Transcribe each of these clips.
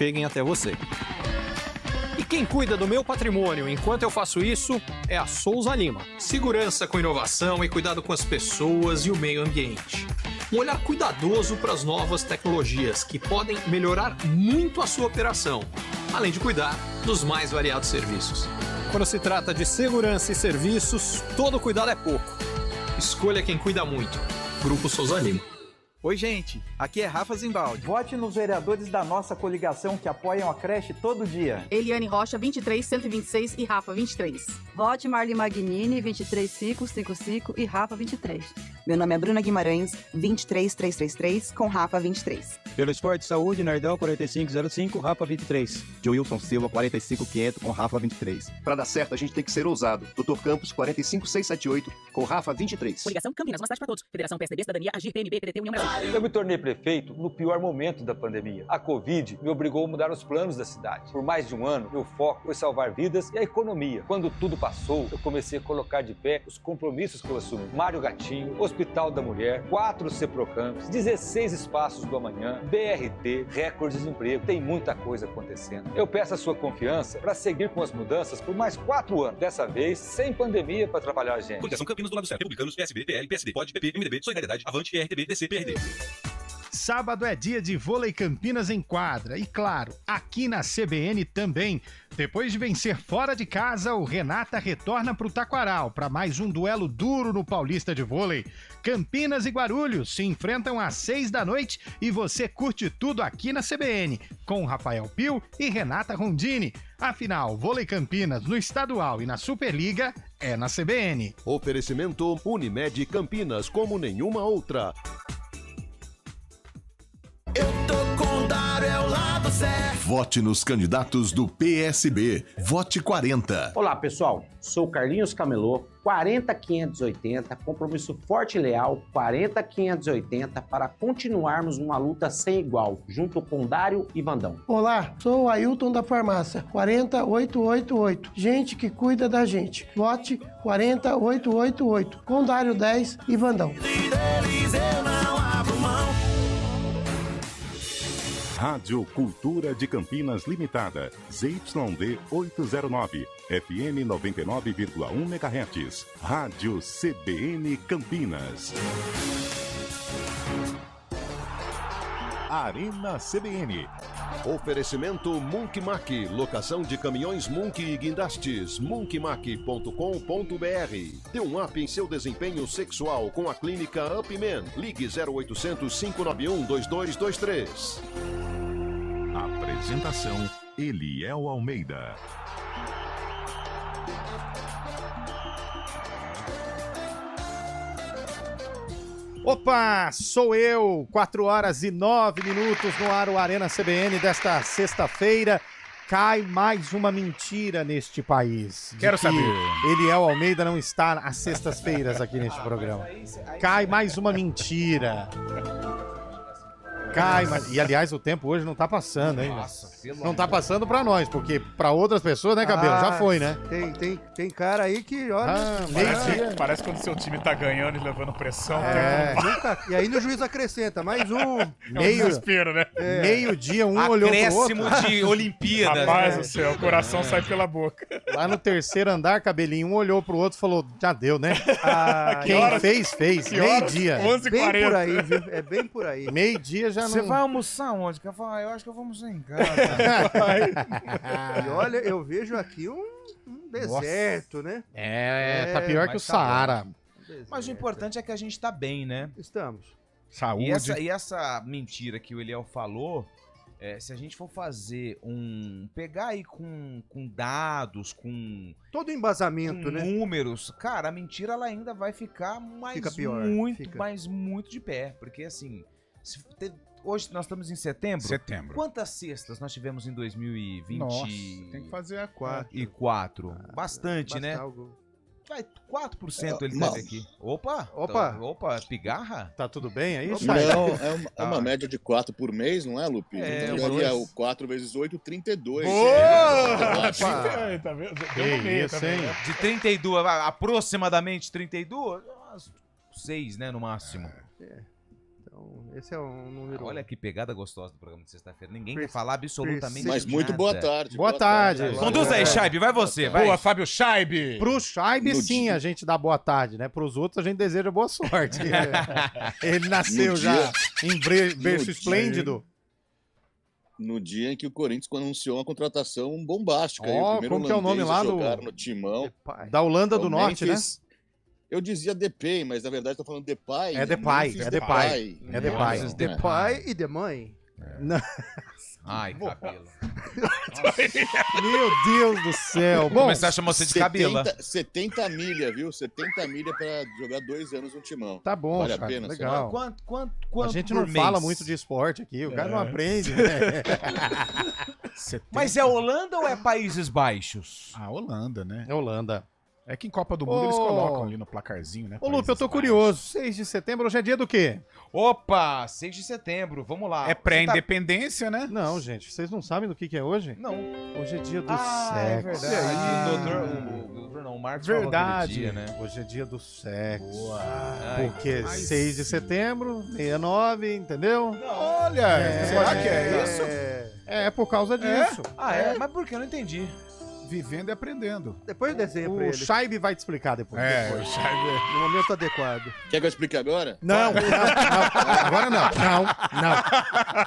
cheguem até você. E quem cuida do meu patrimônio enquanto eu faço isso é a Souza Lima. Segurança com inovação e cuidado com as pessoas e o meio ambiente. Um olhar cuidadoso para as novas tecnologias que podem melhorar muito a sua operação, além de cuidar dos mais variados serviços. Quando se trata de segurança e serviços, todo cuidado é pouco. Escolha quem cuida muito. Grupo Souza Lima. Oi, gente, aqui é Rafa Zimbaldi. Vote nos vereadores da nossa coligação que apoiam a creche todo dia. Eliane Rocha, 23126 e Rafa, 23. Vote Marli Magnini, 23555 e Rafa, 23. Meu nome é Bruna Guimarães, 23333 com Rafa, 23. Pelo Esporte Saúde, Nardão, 4505, Rafa, 23. Joilson Silva, 45500 com Rafa, 23. Pra dar certo, a gente tem que ser ousado. Dr. Campos, 45678 com Rafa, 23. Coligação Campinas, uma cidade para todos. Federação PSDB, Cidadania, Agir, PMB, PDT, União Brasil. Eu me tornei prefeito no pior momento da pandemia. A Covid me obrigou a mudar os planos da cidade. Por mais de um ano, meu foco foi salvar vidas e a economia. Quando tudo passou, eu comecei a colocar de pé os compromissos que eu assumi. Mário Gatinho, Hospital da Mulher, 4 Ceprocampos, 16 espaços do amanhã, BRT, recordes de emprego. Tem muita coisa acontecendo. Eu peço a sua confiança para seguir com as mudanças por mais 4 anos. Dessa vez, sem pandemia para atrapalhar a gente. Coligação Campinas do lado certo. Republicanos, PSB, PL, PSD, POD, PP, MDB, Solidariedade, Avante, RTB, DC, PRD. Sábado é dia de vôlei Campinas em quadra e, claro, aqui na CBN também. Depois de vencer fora de casa, o Renata retorna para o Taquaral para mais um duelo duro no Paulista de Vôlei. Campinas e Guarulhos se enfrentam às 6 da noite e você curte tudo aqui na CBN, com Rafael Pio e Renata Rondini. Afinal, vôlei Campinas no estadual e na Superliga é na CBN. Oferecimento Unimed Campinas como nenhuma outra. Eu tô com o Dário, é o lado certo. Vote nos candidatos do PSB. Vote 40. Olá, pessoal. Sou Carlinhos Camelô, 40580, compromisso forte e leal, 40580, para continuarmos uma luta sem igual, junto com Dário e Vandão. Olá, sou o Ailton da Farmácia, 40888. Gente que cuida da gente. Vote 40888, com Dário 10 e Vandão. Eu não abro mão. Rádio Cultura de Campinas Limitada, ZYD 809, FM 99,1 MHz, Rádio CBN Campinas. Arena CBN. Oferecimento Munkmac, locação de caminhões Munk e guindastes, munkmac.com.br. Dê um up em seu desempenho sexual com a clínica Upman. Ligue 0800 591 2223. Apresentação: Eliel Almeida. Opa, sou eu, 4h09 no ar, o Arena CBN desta sexta-feira. Cai mais uma mentira neste país. Quero saber. Eliel Almeida não está às sextas-feiras aqui neste programa. Cai mais uma mentira. Cai, mas... E aliás, o tempo hoje não tá passando, hein? Nossa, não tá passando pra nós, porque pra outras pessoas, né, Cabelo? Já foi, né? Tem cara aí que, olha... Parece quando seu time tá ganhando e levando pressão. E aí no juiz acrescenta, mais um. Meio desespero, né? Meio-dia, um olhou pro outro. Acréscimo de Olimpíadas. Rapaz do céu, o coração sai pela boca. Lá no terceiro andar, Cabelinho, um olhou pro outro e falou, já deu, né? Quem fez. Meio-dia. 11h40. Bem por aí, viu? É bem por aí. Meio-dia já Você vai almoçar onde? Eu acho que eu vou almoçar em casa. E olha, eu vejo aqui um deserto, né? Tá pior que o Saara. Mas o importante é que a gente tá bem, né? Estamos. Saúde. E essa mentira que o Eliel falou, se a gente for fazer pegar aí com dados, com... todo embasamento, né? Números, cara, a mentira ela ainda vai ficar muito de pé. Porque assim, hoje nós estamos em setembro. Quantas cestas nós tivemos em 2020? Nossa, tem que fazer a 4. Bastante, né? Vai, 4% ele teve aqui. Opa, pigarra? Tá tudo bem aí? É uma média de 4 por mês, não é, Lupi? Então daria o 4 vezes 8, 32. Tá vendo? Deu no meio também. De 32, aproximadamente 32, 6, né, no máximo. Então, esse é um número... Olha que pegada gostosa do programa de sexta-feira. Ninguém quer falar absolutamente Mas muito boa tarde. Boa tarde. Conduz aí, Scheibe, vai você, vai. Boa, Fábio Scheibe. Pro Scheibe, sim, a gente dá boa tarde, né? Pros outros, a gente deseja boa sorte. Ele nasceu já em berço esplêndido. No dia em que o Corinthians anunciou uma contratação bombástica. Como que é o nome lá no Timão. Da Holanda do Norte, Memphis, né? Eu dizia Depay, mas na verdade estou falando Depay. É Depay, é Depay. É Depay. Depay e Demãe. Não. Ai, cabelo. Meu Deus do céu. Vou começar a chamar você de cabelo. 70 milha, viu? 70 milha pra jogar 2 anos no Timão. Tá bom, vale cara, a pena. legal. Quanto a gente não fala muito de esporte aqui, o cara não aprende, né? Mas é Holanda ou é Países Baixos? Ah, Holanda, né? É Holanda. É que em Copa do Mundo eles colocam ali no placarzinho, né? Ô, Lupe, eu tô curioso. 6 de setembro, hoje é dia do quê? Opa, 6 de setembro, vamos lá. É pré-independência, né? Não, gente, vocês não sabem do que é hoje? Não. Hoje é dia do sexo. É verdade. O Marcos verdade. Dia, né? Hoje é dia do sexo. Boa. Porque 6 de setembro, 69, entendeu? Olha, será que é isso? É por causa disso. Mas por que? Eu não entendi. Vivendo e aprendendo. Depois eu desenho pra O ele. Scheibe vai te explicar depois. O Scheibe. No momento adequado. Quer que eu explique agora? Não. Agora não.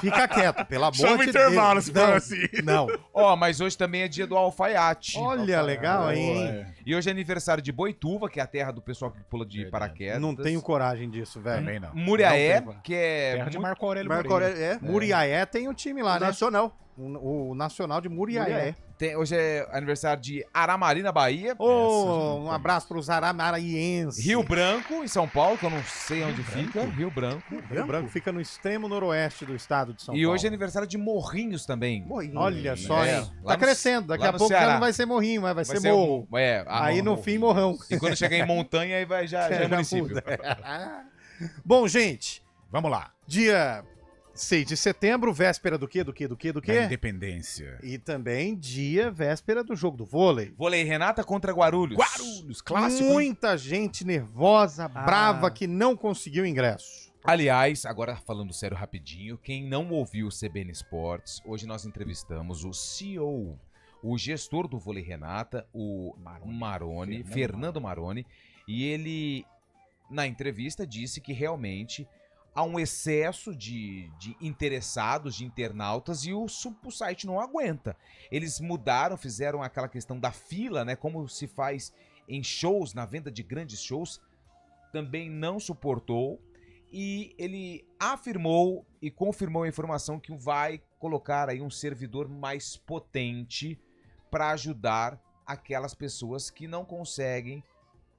Fica quieto, pelo amor Chama de intervalo, Deus. se for assim. Não. Mas hoje também é dia do alfaiate. Olha, legal, hein? E hoje é aniversário de Boituva, que é a terra do pessoal que pula de paraquedas. Não tenho coragem disso, velho. Também não. Muriaé, que é... Terra de Marco Aurélio Moreira. Muriaé tem um time lá, né? Nacional. O Nacional de Muriaé. Hoje é aniversário de Aramarina, Bahia. Um abraço pros aramarienses. Rio Branco, em São Paulo, que eu não sei onde fica. Rio Branco. Rio Branco fica no extremo noroeste do estado de São Paulo. E hoje é aniversário de Morrinhos também. Olha só, hein? Tá crescendo. Daqui a pouco já não vai ser morrinho, mas vai ser morro. Aí no fim, morrão. E quando chegar em montanha, aí já é município. Bom, gente. Vamos lá. Dia 6 de setembro, véspera do quê? Da independência. E também véspera do jogo do vôlei. Vôlei Renata contra Guarulhos. Guarulhos, clássico. Muita gente nervosa, brava, que não conseguiu ingresso. Aliás, agora falando sério rapidinho, quem não ouviu o CBN Esportes, hoje nós entrevistamos o CEO, o gestor do Vôlei Renata, o Maroni, Fernando Maroni, e ele, na entrevista, disse que realmente há um excesso de interessados, de internautas, e o site não aguenta. Eles mudaram, fizeram aquela questão da fila, né? Como se faz em shows, na venda de grandes shows, também não suportou. E ele afirmou e confirmou a informação que vai colocar aí um servidor mais potente para ajudar aquelas pessoas que não conseguem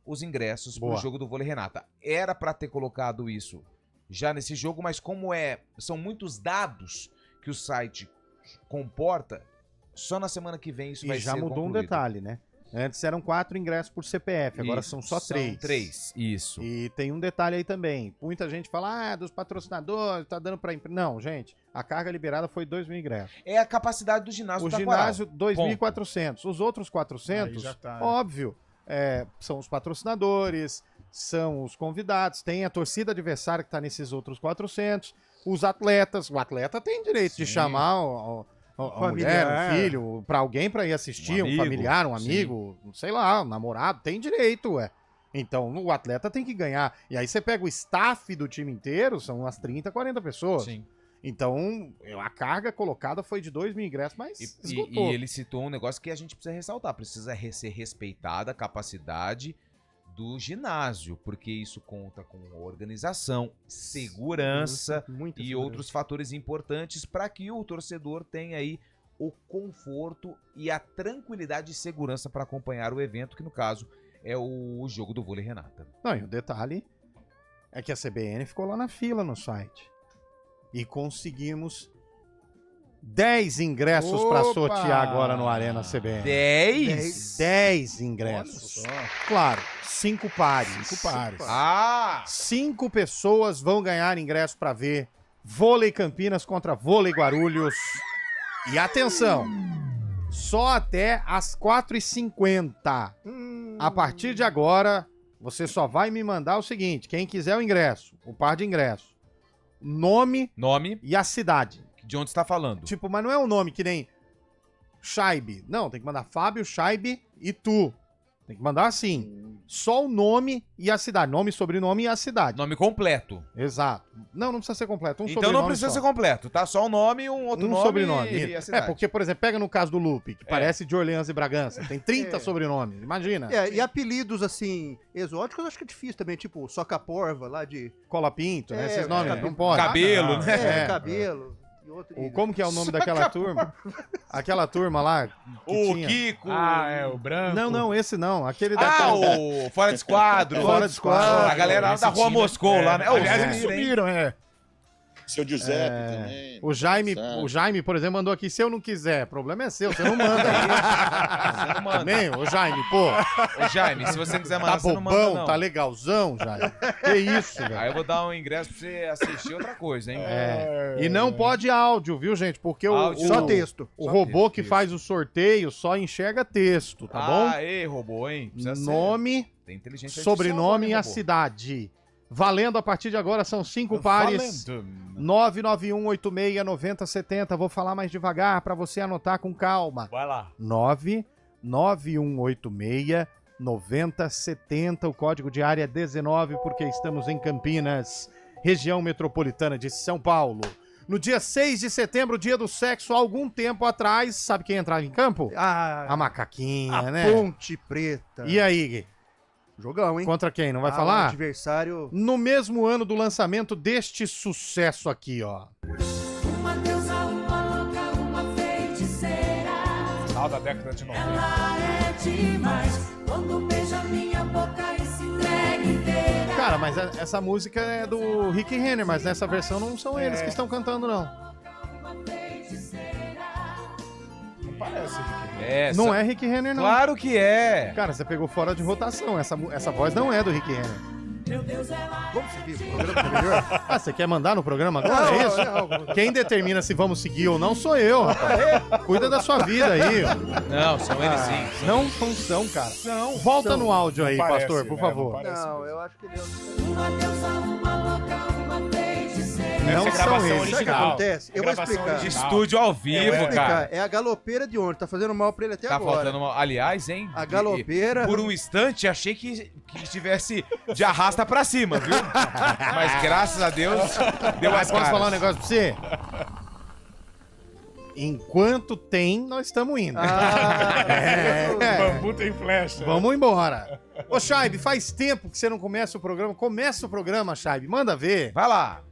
os ingressos para o jogo do Vôlei Renata. Era para ter colocado isso já nesse jogo, mas como são muitos dados que o site comporta, só na semana que vem isso vai ser concluído. Já mudou um detalhe, né? Antes eram 4 ingressos por CPF, agora são só 3. São 3, isso. E tem um detalhe aí também. Muita gente fala, dos patrocinadores, tá dando pra... Não, gente, a carga liberada foi 2.000 ingressos. É a capacidade do ginásio O Taquaral. ginásio, 2.400. Os outros 400, óbvio, são os patrocinadores, são os convidados, tem a torcida adversária que tá nesses outros 400, os atletas. O atleta tem direito de chamar uma mulher, um filho, pra alguém pra ir assistir, um familiar, um amigo, sei lá, um namorado, tem direito, Então, o atleta tem que ganhar. E aí você pega o staff do time inteiro, são umas 30, 40 pessoas. Sim. Então, a carga colocada foi de 2.000 ingressos, mas esgotou. E ele citou um negócio que a gente precisa ressaltar. Precisa ser respeitada a capacidade do ginásio, porque isso conta com organização, segurança e outros fatores importantes para que o torcedor tenha aí o conforto e a tranquilidade e segurança para acompanhar o evento, que no caso é o jogo do Vôlei Renata. Não, e o detalhe é que a CBN ficou lá na fila no site e conseguimos 10 ingressos para sortear agora no Arena CBN. 10? 10 ingressos. Claro, 5 pares. 5 pares. 5 pessoas vão ganhar ingresso para ver Vôlei Campinas contra Vôlei Guarulhos. E atenção, só até às 4h50. A partir de agora, você só vai me mandar o seguinte: quem quiser o ingresso, o par de ingresso, nome e a cidade. De onde você tá falando. Tipo, mas não é um nome que nem Shaibe. Não, tem que mandar Fábio, Shaibe e tu. Tem que mandar assim. Só o nome e a cidade. Nome, sobrenome e a cidade. Nome completo. Exato. Não precisa ser completo. Então não precisa ser completo, tá? Só o nome, um outro nome sobrenome. e a cidade. Porque, por exemplo, pega no caso do Lupe, que parece de Orleans e Bragança. Tem 30 sobrenomes, imagina. E apelidos, assim, exóticos, acho que é difícil também. Tipo, Soca-Porva, lá de... Cola Pinto, né? Esses nomes, não pode. Cabelo, né? Cabelo. Como que é o nome daquela turma? Aquela turma lá. Tinha... Kiko. O branco. Não, esse não. Aquele o Fora de Esquadro. Fora de Esquadro. A galera lá da Rua Moscou, lá, né? Aliás, eles sumiram, Seu Giuseppe também. O Jaime, por exemplo, mandou aqui, se eu não quiser, o problema é seu, você não manda aí. Você não manda. Também, ô Jaime, pô. Ô Jaime, se você não quiser mandar, tá você não bobão, manda, não. tá legalzão, Jaime. Que isso, velho. Aí eu vou dar um ingresso pra você assistir outra coisa, hein? E não pode áudio, viu, gente? Porque só texto. O robô que faz o sorteio só enxerga texto, tá bom? Robô, hein? Nome, sobrenome e a cidade. Valendo a partir de agora, são 5 pares. 991869070. Vou falar mais devagar para você anotar com calma. Vai lá. 991869070. O código de área é 19, porque estamos em Campinas, região metropolitana de São Paulo. No dia 6 de setembro, dia do sexo, há algum tempo atrás, sabe quem entrava em campo? A macaquinha, né? Ponte Preta. E aí, Gui? Jogão, hein? Contra quem? Não vai falar? Adversário. No mesmo ano do lançamento deste sucesso aqui, ó. Uma deusa, uma louca, uma feiticeira. Final da década de 90. Ela é demais. Quando beija minha boca e se entrega inteira. Cara, mas essa música é do Rick Renner, mas nessa versão não são eles que estão cantando, não. Não parece Rick Renner. Não é Rick Renner, não. Claro que é. Cara, você pegou fora de rotação. Essa voz não é do Rick Renner. Vamos seguir o programa melhor? Você quer mandar no programa agora? É isso? Não. Quem determina se vamos seguir ou não sou eu, rapaz. Cuida da sua vida aí. Não, são eles sim. Não são, cara. Volta no áudio aí, parece, pastor, por favor. Não, eu acho que ele... Uma deusa, uma louca, uma feiticeira. Não são eles. Sabe o que acontece? Eu vou explicar. De estúdio ao vivo, cara. É a galopeira de ontem. Tá fazendo mal pra ele até agora. Tá faltando mal. Aliás, hein? A galopeira... Por um instante, achei que estivesse de arrasta pra cima, viu? Mas graças a Deus, deu as Posso caras. falar um negócio pra você? Enquanto tem, nós estamos indo. Bambu tem flecha. Vamos embora. Ô, Shaibe, faz tempo que você não começa o programa. Começa o programa, Shaibe. Manda ver. Vai lá.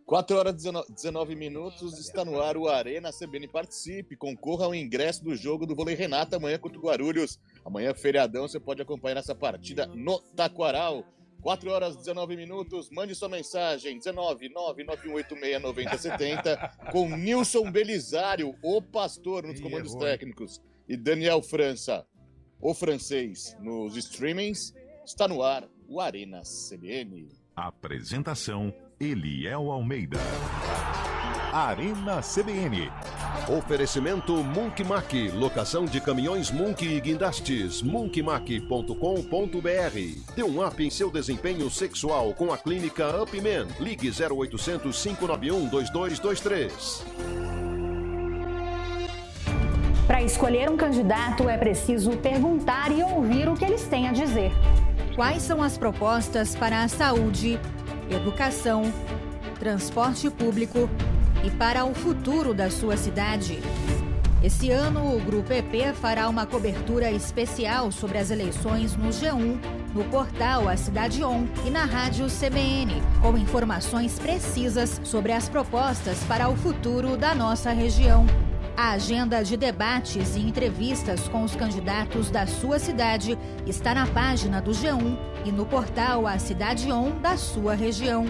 4h19, está no ar o Arena CBN. Participe, concorra ao ingresso do jogo do Vôlei Renata amanhã contra o Guarulhos. Amanhã, feriadão, você pode acompanhar essa partida no Taquaral. 4h19, mande sua mensagem, 19991869070, com Nilson Belisário, o pastor, nos comandos técnicos, e Daniel França, o francês, nos streamings. Está no ar o Arena CBN. Apresentação: Eliel Almeida. Arena CBN. Oferecimento Munk Mac, locação de caminhões Munk e guindastes, munkmac.com.br. Dê um up em seu desempenho sexual com a clínica Upman. Ligue 0800 591 2223. Para escolher um candidato é preciso perguntar e ouvir o que eles têm a dizer. Quais são as propostas para a saúde, educação, transporte público e para o futuro da sua cidade? Esse ano, o Grupo EP fará uma cobertura especial sobre as eleições no G1, no portal A Cidade On e na rádio CBN, com informações precisas sobre as propostas para o futuro da nossa região. A agenda de debates e entrevistas com os candidatos da sua cidade está na página do G1 e no portal A Cidade On da sua região.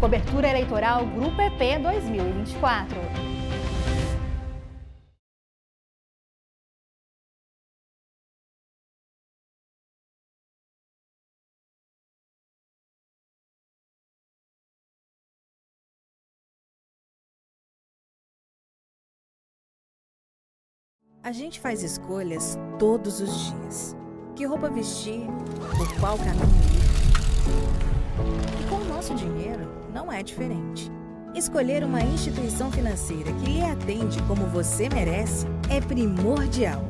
Cobertura eleitoral Grupo EP 2024. A gente faz escolhas todos os dias. Que roupa vestir, por qual caminho ir. E com o nosso dinheiro, não é diferente. Escolher uma instituição financeira que lhe atende como você merece é primordial.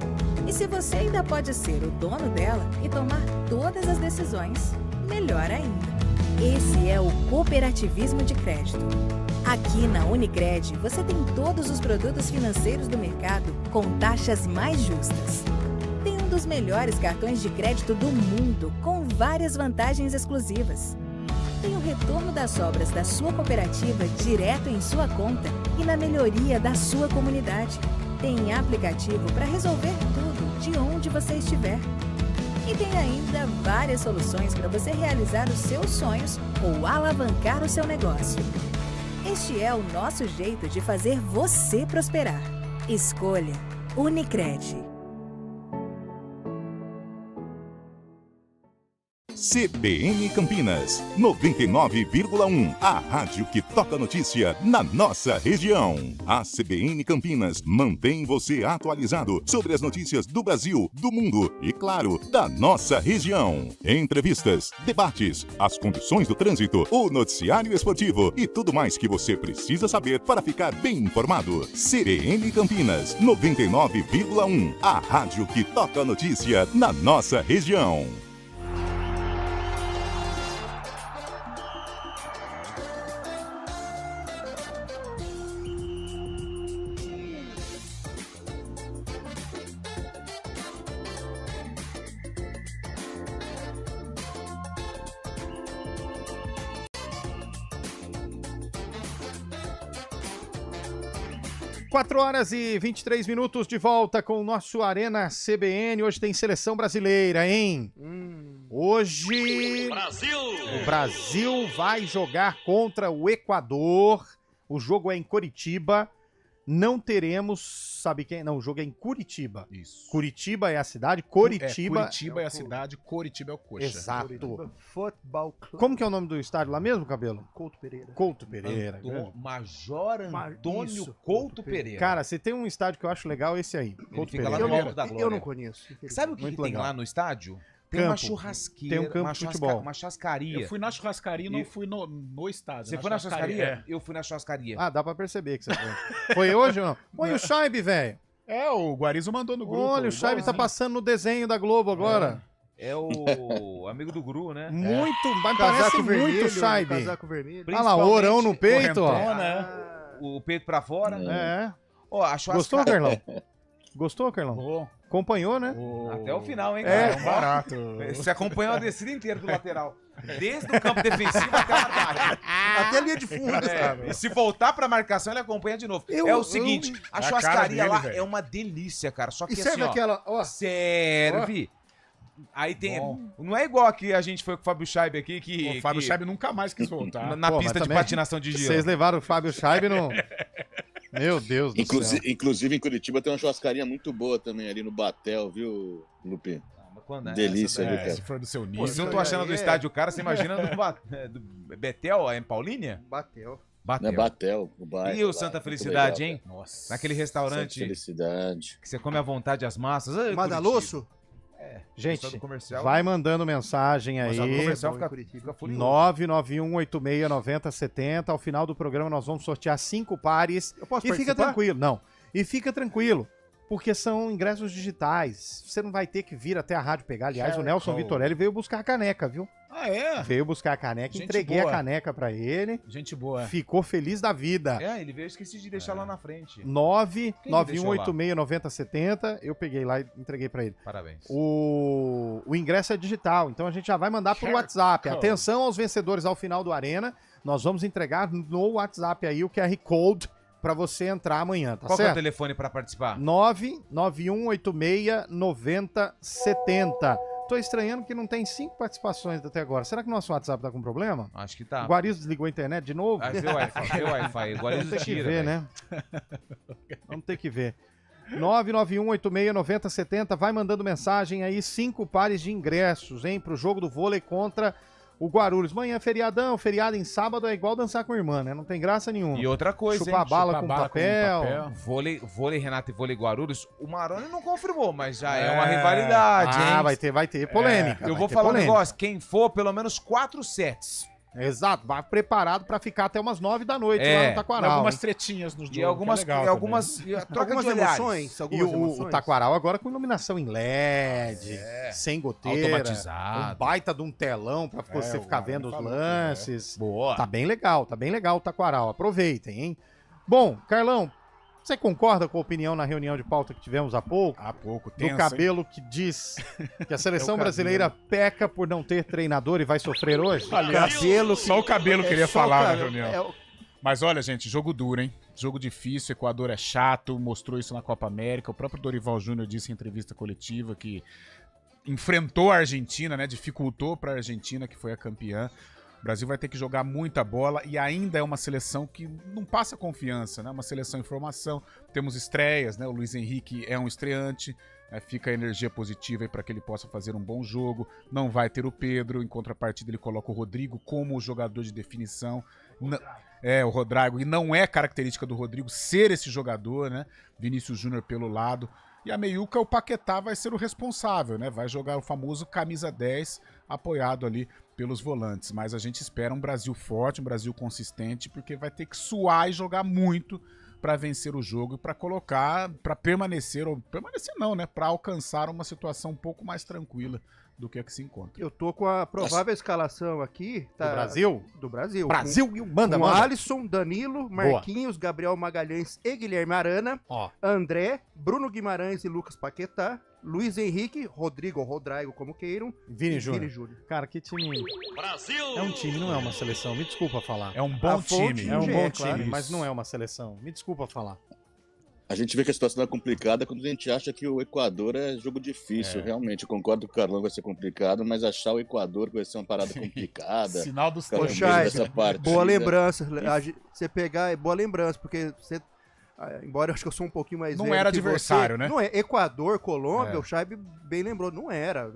E se você ainda pode ser o dono dela e tomar todas as decisões, melhor ainda. Esse é o cooperativismo de crédito. Aqui na Unicred, você tem todos os produtos financeiros do mercado com taxas mais justas. Tem um dos melhores cartões de crédito do mundo, com várias vantagens exclusivas. Tem o retorno das sobras da sua cooperativa direto em sua conta e na melhoria da sua comunidade. Tem aplicativo para resolver tudo de onde você estiver. E tem ainda várias soluções para você realizar os seus sonhos ou alavancar o seu negócio. Este é o nosso jeito de fazer você prosperar. Escolha Unicred. CBN Campinas, 99,1. A rádio que toca notícia na nossa região. A CBN Campinas mantém você atualizado sobre as notícias do Brasil, do mundo e, claro, da nossa região. Entrevistas, debates, as condições do trânsito, o noticiário esportivo e tudo mais que você precisa saber para ficar bem informado. CBN Campinas, 99,1. A rádio que toca notícia na nossa região. Quatro horas e 23 minutos de volta com o nosso Arena CBN. Hoje tem seleção brasileira, hein? Hoje o Brasil vai jogar contra o Equador. O jogo é em Coritiba. Não teremos, sabe quem? Não, o jogo é em Curitiba. Isso. Curitiba é a cidade, Coritiba... Curitiba é a cidade, Coritiba é o coxa. Exato. Curitiba Futebol Clube. Como que é o nome do estádio lá mesmo, Cabelo? Couto Pereira. Couto Pereira. Major Antônio Isso, Couto Pereira. Cara, se tem um estádio que eu acho legal, esse aí. Ele fica lá no Alto da Glória. Eu não conheço. Sabe o que Muito tem legal. lá no estádio? Tem Campo. uma churrasqueira, Tem um campo de futebol. uma churrascaria. Eu fui na churrascaria e não fui no estádio. Você foi na churrascaria? Eu fui na churrascaria. Ah, dá pra perceber que você foi. Foi hoje ou não? Põe o Scheibe, velho. É, o Guarizo mandou no grupo. Olha, o Scheibe tá passando no desenho da Globo agora. É o amigo do Gru, né? Muito, mas parece muito Scheibe. Casaco vermelho. Olha lá, orão no peito, ó. O peito pra fora. É. Ó, a Gostou, Carlão? Gostou, Carlão? Oh. Acompanhou, né? Até o final, hein, É, cara? um barato. Você acompanhou a descida inteira do lateral. Desde o campo defensivo até o ataque. Até a linha de fundo. E se voltar pra marcação, ele acompanha de novo. É o seguinte, a churrascaria lá é uma delícia, cara. Só que E serve assim, ó, aquela... Ó, serve. Aí tem... Não é igual que a gente foi com o Fábio Scheibe aqui, que... O Fábio Scheibe nunca mais quis voltar. Na Pô, pista mas de também patinação de gelo. Vocês levaram o Fábio Scheibe no... Meu Deus do céu. Inclusive em Curitiba tem uma churrascaria muito boa também ali no Batel, viu, Lupe? Delícia, viu, cara? Se for do seu nível. Pô, se eu não tô achando do estádio, cara, você imagina do Betel, em Paulínia? Bateu. Não é Batel, o bairro. E o lá, Santa muito Felicidade, legal, hein? cara. Nossa. Naquele restaurante Santa Felicidade. que você come à vontade as massas. Ai, Madalosso? Gente, do comercial. vai mandando mensagem aí. O comercial fica furioso. 991869070. Ao final do programa nós vamos sortear 5 pares. Eu posso E fica participar? tranquilo. Não. E fica tranquilo. Porque são ingressos digitais. Você não vai ter que vir até a rádio pegar. Aliás, o Nelson Vitorelli veio buscar a caneca, viu? Ah, é? Veio buscar a caneca, Gente entreguei boa. a caneca pra ele. Gente boa. Ficou feliz da vida. É, ele veio, eu esqueci de deixar lá na frente. 991869070. Eu peguei lá e entreguei pra ele. Parabéns. O ingresso é digital, então a gente já vai mandar por WhatsApp. Atenção aos vencedores ao final do Arena. Nós vamos entregar no WhatsApp aí o QR Code pra você entrar amanhã, tá Qual que é o certo? telefone pra participar? 991869070. Tô estranhando que não tem 5 participações até agora. Será que o nosso WhatsApp tá com problema? Acho que tá. O Guarizo desligou a internet de novo? Vê o Wi-Fi. Igual Vamos ter que tira, ver, velho. né? Vamos ter que ver. 991869070. Vai mandando mensagem aí, 5 pares de ingressos, hein? Pro jogo do vôlei contra o Guarulhos. Manhã, feriadão. Feriado em sábado é igual dançar com a irmã, né? Não tem graça nenhuma. E outra coisa, Chupar hein? bala com papel. Vôlei Renato e vôlei Guarulhos. O Maroni não confirmou, mas já é uma rivalidade, hein? Ah, vai ter polêmica. Eu vai vou ter falar polêmica. um negócio. Quem for, pelo menos 4 sets. Exato, vai preparado pra ficar até umas 9 da noite lá no Taquaral. Algumas tretinhas nos jogos. E algumas, Algumas emoções. O Taquaral agora com iluminação em LED, sem goteira, automatizado. um baita de um telão pra você ficar vendo os lances. Boa. Tá bem legal o Taquaral. Aproveitem, hein? Bom, Carlão, você concorda com a opinião na reunião de pauta que tivemos há pouco? Há pouco, do Cabelo que diz que a seleção brasileira peca por não ter treinador e vai sofrer hoje? Aliás, só o Cabelo queria falar na reunião. Mas olha, gente, jogo duro, hein? Jogo difícil, Equador é chato, mostrou isso na Copa América. O próprio Dorival Júnior disse em entrevista coletiva que enfrentou a Argentina, né? Dificultou para a Argentina, que foi a campeã. O Brasil vai ter que jogar muita bola e ainda é uma seleção que não passa confiança, né? Uma seleção em formação. Temos estreias, né? O Luiz Henrique é um estreante, fica a energia positiva aí para que ele possa fazer um bom jogo. Não vai ter o Pedro, em contrapartida ele coloca o Rodrigo como o jogador de definição. O Rodrigo, e não é característica do Rodrigo ser esse jogador, né? Vinícius Júnior pelo lado. E a meiuca, o Paquetá vai ser o responsável, né? Vai jogar o famoso camisa 10, apoiado ali pelos volantes. Mas a gente espera um Brasil forte, um Brasil consistente, porque vai ter que suar e jogar muito para vencer o jogo e para colocar, para permanecer não, né? Para alcançar uma situação um pouco mais tranquila do que a que se encontra. Eu tô com a provável escalação aqui. Tá, do Brasil? Do Brasil. Brasil, manda. Alisson, Danilo, Marquinhos, Gabriel Magalhães e Guilherme Arana. André, Bruno Guimarães e Lucas Paquetá. Luiz Henrique, Rodrigo ou Rodrigo, como queiram. Vini Júnior. Cara, que time. Brasil! É um time, não é uma seleção. Me desculpa falar. É um bom time. É um bom time, mas não é uma seleção. Me desculpa falar. A gente vê que a situação é complicada quando a gente acha que o Equador é jogo difícil. Realmente, eu concordo que o Carlão vai ser complicado, mas achar o Equador vai ser uma parada complicada. Sinal dos tempos. Boa lembrança. Você pegar, boa lembrança, porque você... Embora eu acho que eu sou um pouquinho mais não era adversário, né? Não é. Equador, Colômbia, o Chaib bem lembrou, não era.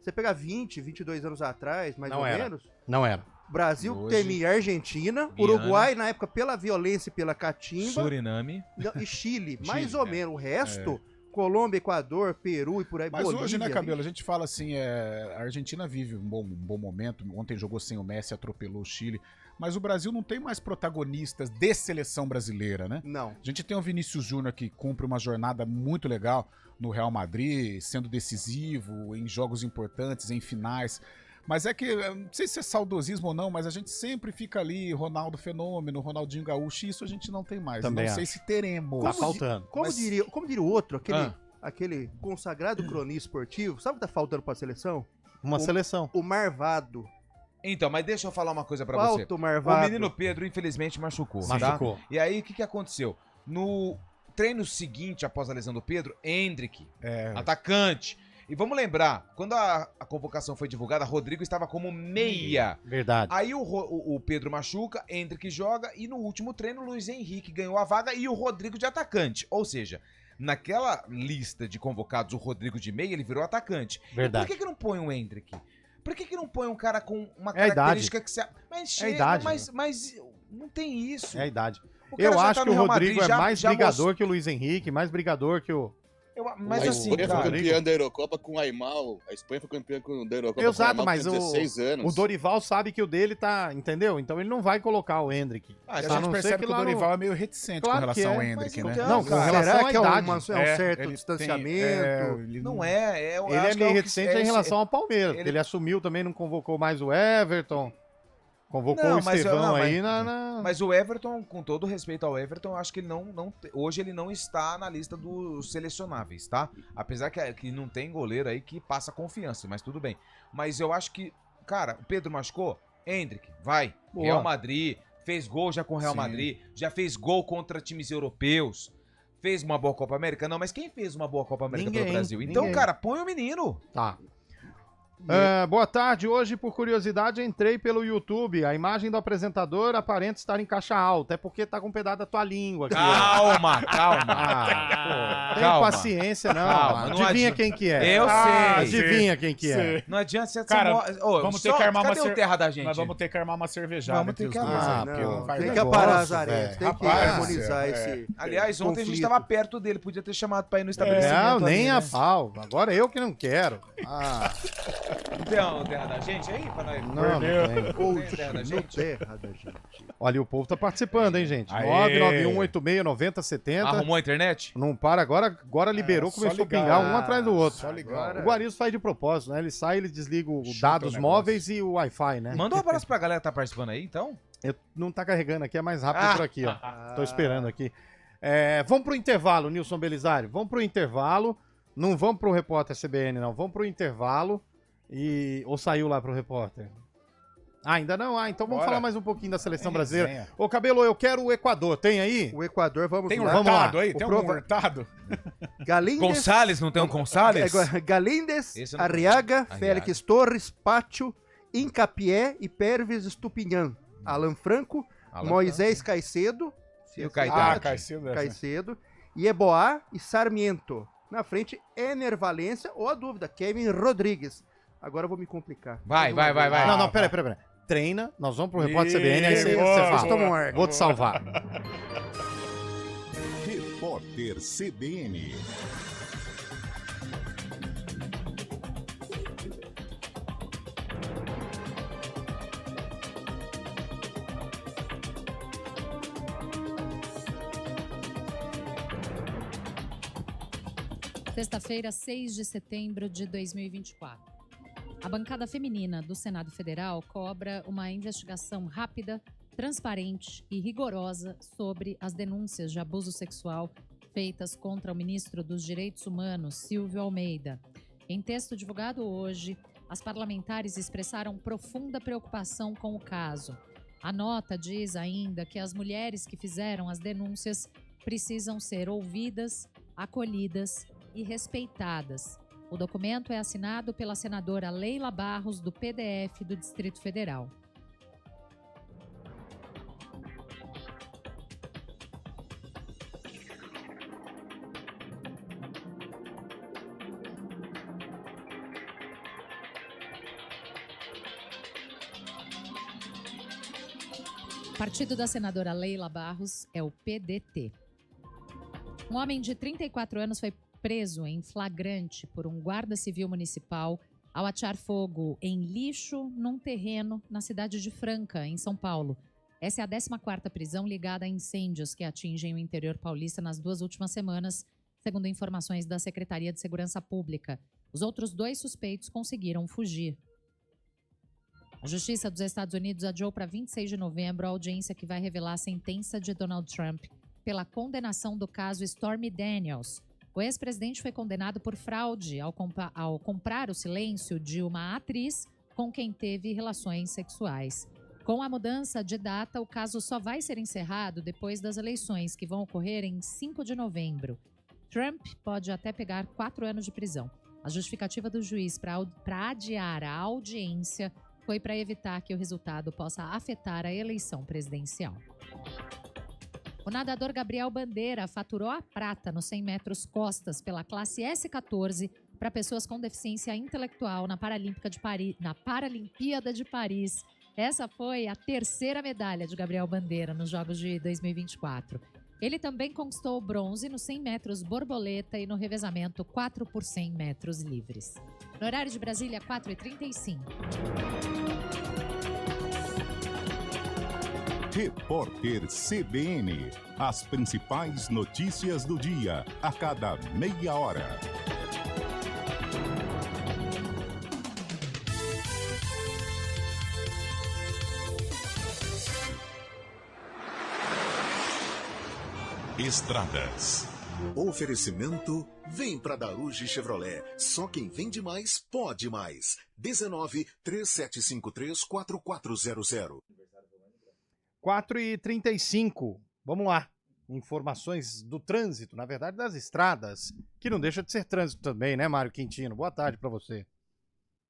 Você pegar 20, 22 anos atrás, mais ou menos... Não era. Brasil temia Argentina, Uruguai na época pela violência e pela catimba. Suriname. E Chile, mais ou menos. O resto, Colômbia, Equador, Peru e por aí. Mas Bolívia, hoje, né, Cabelo, a gente fala assim, a Argentina vive um bom momento. Ontem jogou sem o Messi, atropelou o Chile. Mas o Brasil não tem mais protagonistas de seleção brasileira, né? Não. A gente tem o Vinícius Júnior que cumpre uma jornada muito legal no Real Madrid, sendo decisivo em jogos importantes, em finais. Mas é que, não sei se é saudosismo ou não, mas a gente sempre fica ali, Ronaldo Fenômeno, Ronaldinho Gaúcho, e isso a gente não tem mais. Também não sei se teremos. Tá faltando. Como diria o outro, aquele consagrado cronista esportivo, sabe o que tá faltando pra seleção? Uma seleção. O Marvado. Então, mas deixa eu falar uma coisa pra você. Marvado. O menino Pedro, infelizmente, machucou. Machucou. Tá? E aí, o que aconteceu? No treino seguinte, após a lesão do Pedro, Endrick, atacante. E vamos lembrar, quando a convocação foi divulgada, Rodrigo estava como meia. Verdade. Aí o Pedro machuca, Endrick joga e no último treino o Luiz Henrique ganhou a vaga e o Rodrigo de atacante. Ou seja, naquela lista de convocados, o Rodrigo de meia, ele virou atacante. Verdade. E por que não põe o Endrick? Por que não põe um cara com uma característica que se... Mas chega, mas não tem isso. É a idade. Eu acho que o Rodrigo é mais brigador que o Luiz Henrique, mais brigador que o... Mas assim, a Espanha foi campeã da Eurocopa com o Aimal. A Espanha foi campeã da Eurocopa com o Aimal, mas 16 anos. O Dorival sabe que o dele tá, entendeu? Então ele não vai colocar o Endrick. A gente percebe que o Dorival é meio reticente com relação ao Endrick, né? Não, com relação à idade. É um certo distanciamento. Não é. Ele é meio reticente em relação ao Palmeiras. Ele assumiu também, não convocou mais o Everton. Convocou o Estevão aí Mas o Everton, com todo respeito ao Everton, eu acho que hoje ele não está na lista dos selecionáveis, tá? Apesar que não tem goleiro aí que passa confiança, mas tudo bem. Mas eu acho que, cara, o Pedro machucou, Endrick, vai. Boa. Real Madrid, fez gol já com o Real Madrid, já fez gol contra times europeus. Fez uma boa Copa América? Não, mas quem fez uma boa Copa América pelo Brasil? Então, cara, põe o menino. Tá. Boa tarde, hoje por curiosidade entrei pelo YouTube, a imagem do apresentador aparenta estar em caixa alta, é porque tá com um pedaço da tua língua aqui. Calma. calma. paciência, não. Calma, não Adivinha quem que é. Eu sei. Adivinha quem que é. Não adianta você... Cara, vamos ter que armar uma Cadê o terra da gente? Nós vamos ter que armar uma cervejada. Vamos ter que armar. Tem que aparar as areias, tem que harmonizar esse. Aliás, ontem conflito. a gente tava perto dele, podia ter chamado pra ir no estabelecimento. Não, nem ali, a né? pau. Agora eu que não quero. Não tem o terra da gente aí? Pra nós... Não tem. Tem terra da gente? Terra da gente. Olha, o povo tá participando, hein, gente? Aê. 991869070. Arrumou a internet? Não para, agora liberou, só começou a ligar. pingar um atrás do outro. Só ligar. O Guarizo faz de propósito, né? Ele sai, ele desliga os Chuta dados o negócio. móveis e o Wi-Fi, né? Manda um abraço pra galera que tá participando aí, então. Não tá carregando aqui, é mais rápido por aqui, ó. Tô esperando aqui. Vamos pro intervalo, Nilson Belisário. Vamos pro intervalo. Não vamos pro repórter CBN, não. Vamos pro intervalo. Ou saiu lá pro repórter? Ainda não? Então vamos falar mais um pouquinho da seleção brasileira. resenha. Ô, Cabelo, eu quero o Equador. Tem aí? O Equador, vamos Tem um lá. Hurtado aí? Tem O um Hurtado? Galindes, Gonçalves, não tem um Gonçalves? Galindes, Esse eu não Arriaga, conheço. Félix Torres, Pátio, Incapié e Pervis Estupinhan. Alan Franco, Moisés Caicedo. E o Caetano. Caicedo. Ieboá e Sarmiento. Na frente, Ener Valência ou a dúvida, Kevin Rodrigues. Agora eu vou me complicar. Vai. Não, peraí. Treina, nós vamos pro repórter CBN, aí você fala. Vou te salvar. Repórter CBN. Sexta-feira, 6 de setembro de 2024. A bancada feminina do Senado Federal cobra uma investigação rápida, transparente e rigorosa sobre as denúncias de abuso sexual feitas contra o ministro dos Direitos Humanos, Silvio Almeida. Em texto divulgado hoje, as parlamentares expressaram profunda preocupação com o caso. A nota diz ainda que as mulheres que fizeram as denúncias precisam ser ouvidas, acolhidas e respeitadas. O documento é assinado pela senadora Leila Barros, do PDF do Distrito Federal. O partido da senadora Leila Barros é o PDT. Um homem de 34 anos foi preso em flagrante por um guarda civil municipal ao atear fogo em lixo num terreno na cidade de Franca, em São Paulo. Essa é a 14ª prisão ligada a incêndios que atingem o interior paulista nas 2 últimas semanas, segundo informações da Secretaria de Segurança Pública. Os outros 2 suspeitos conseguiram fugir. A Justiça dos Estados Unidos adiou para 26 de novembro a audiência que vai revelar a sentença de Donald Trump pela condenação do caso Stormy Daniels. O ex-presidente foi condenado por fraude ao comprar o silêncio de uma atriz com quem teve relações sexuais. Com a mudança de data, o caso só vai ser encerrado depois das eleições, que vão ocorrer em 5 de novembro. Trump pode até pegar 4 anos de prisão. A justificativa do juiz para adiar a audiência foi para evitar que o resultado possa afetar a eleição presidencial. O nadador Gabriel Bandeira faturou a prata nos 100 metros costas pela classe S14 para pessoas com deficiência intelectual na Paralimpíada de Paris. Essa foi a 3ª medalha de Gabriel Bandeira nos Jogos de 2024. Ele também conquistou o bronze nos 100 metros borboleta e no revezamento 4 por 100 metros livres. No horário de Brasília, 4h35. Repórter CBN. As principais notícias do dia, a cada meia hora. Estradas. Oferecimento: vem pra Daruge Chevrolet. Só quem vende mais, pode mais. 19-3753-4400. 4h35. Vamos lá. Informações do trânsito, na verdade das estradas, que não deixa de ser trânsito também, né, Mário Quintino? Boa tarde para você.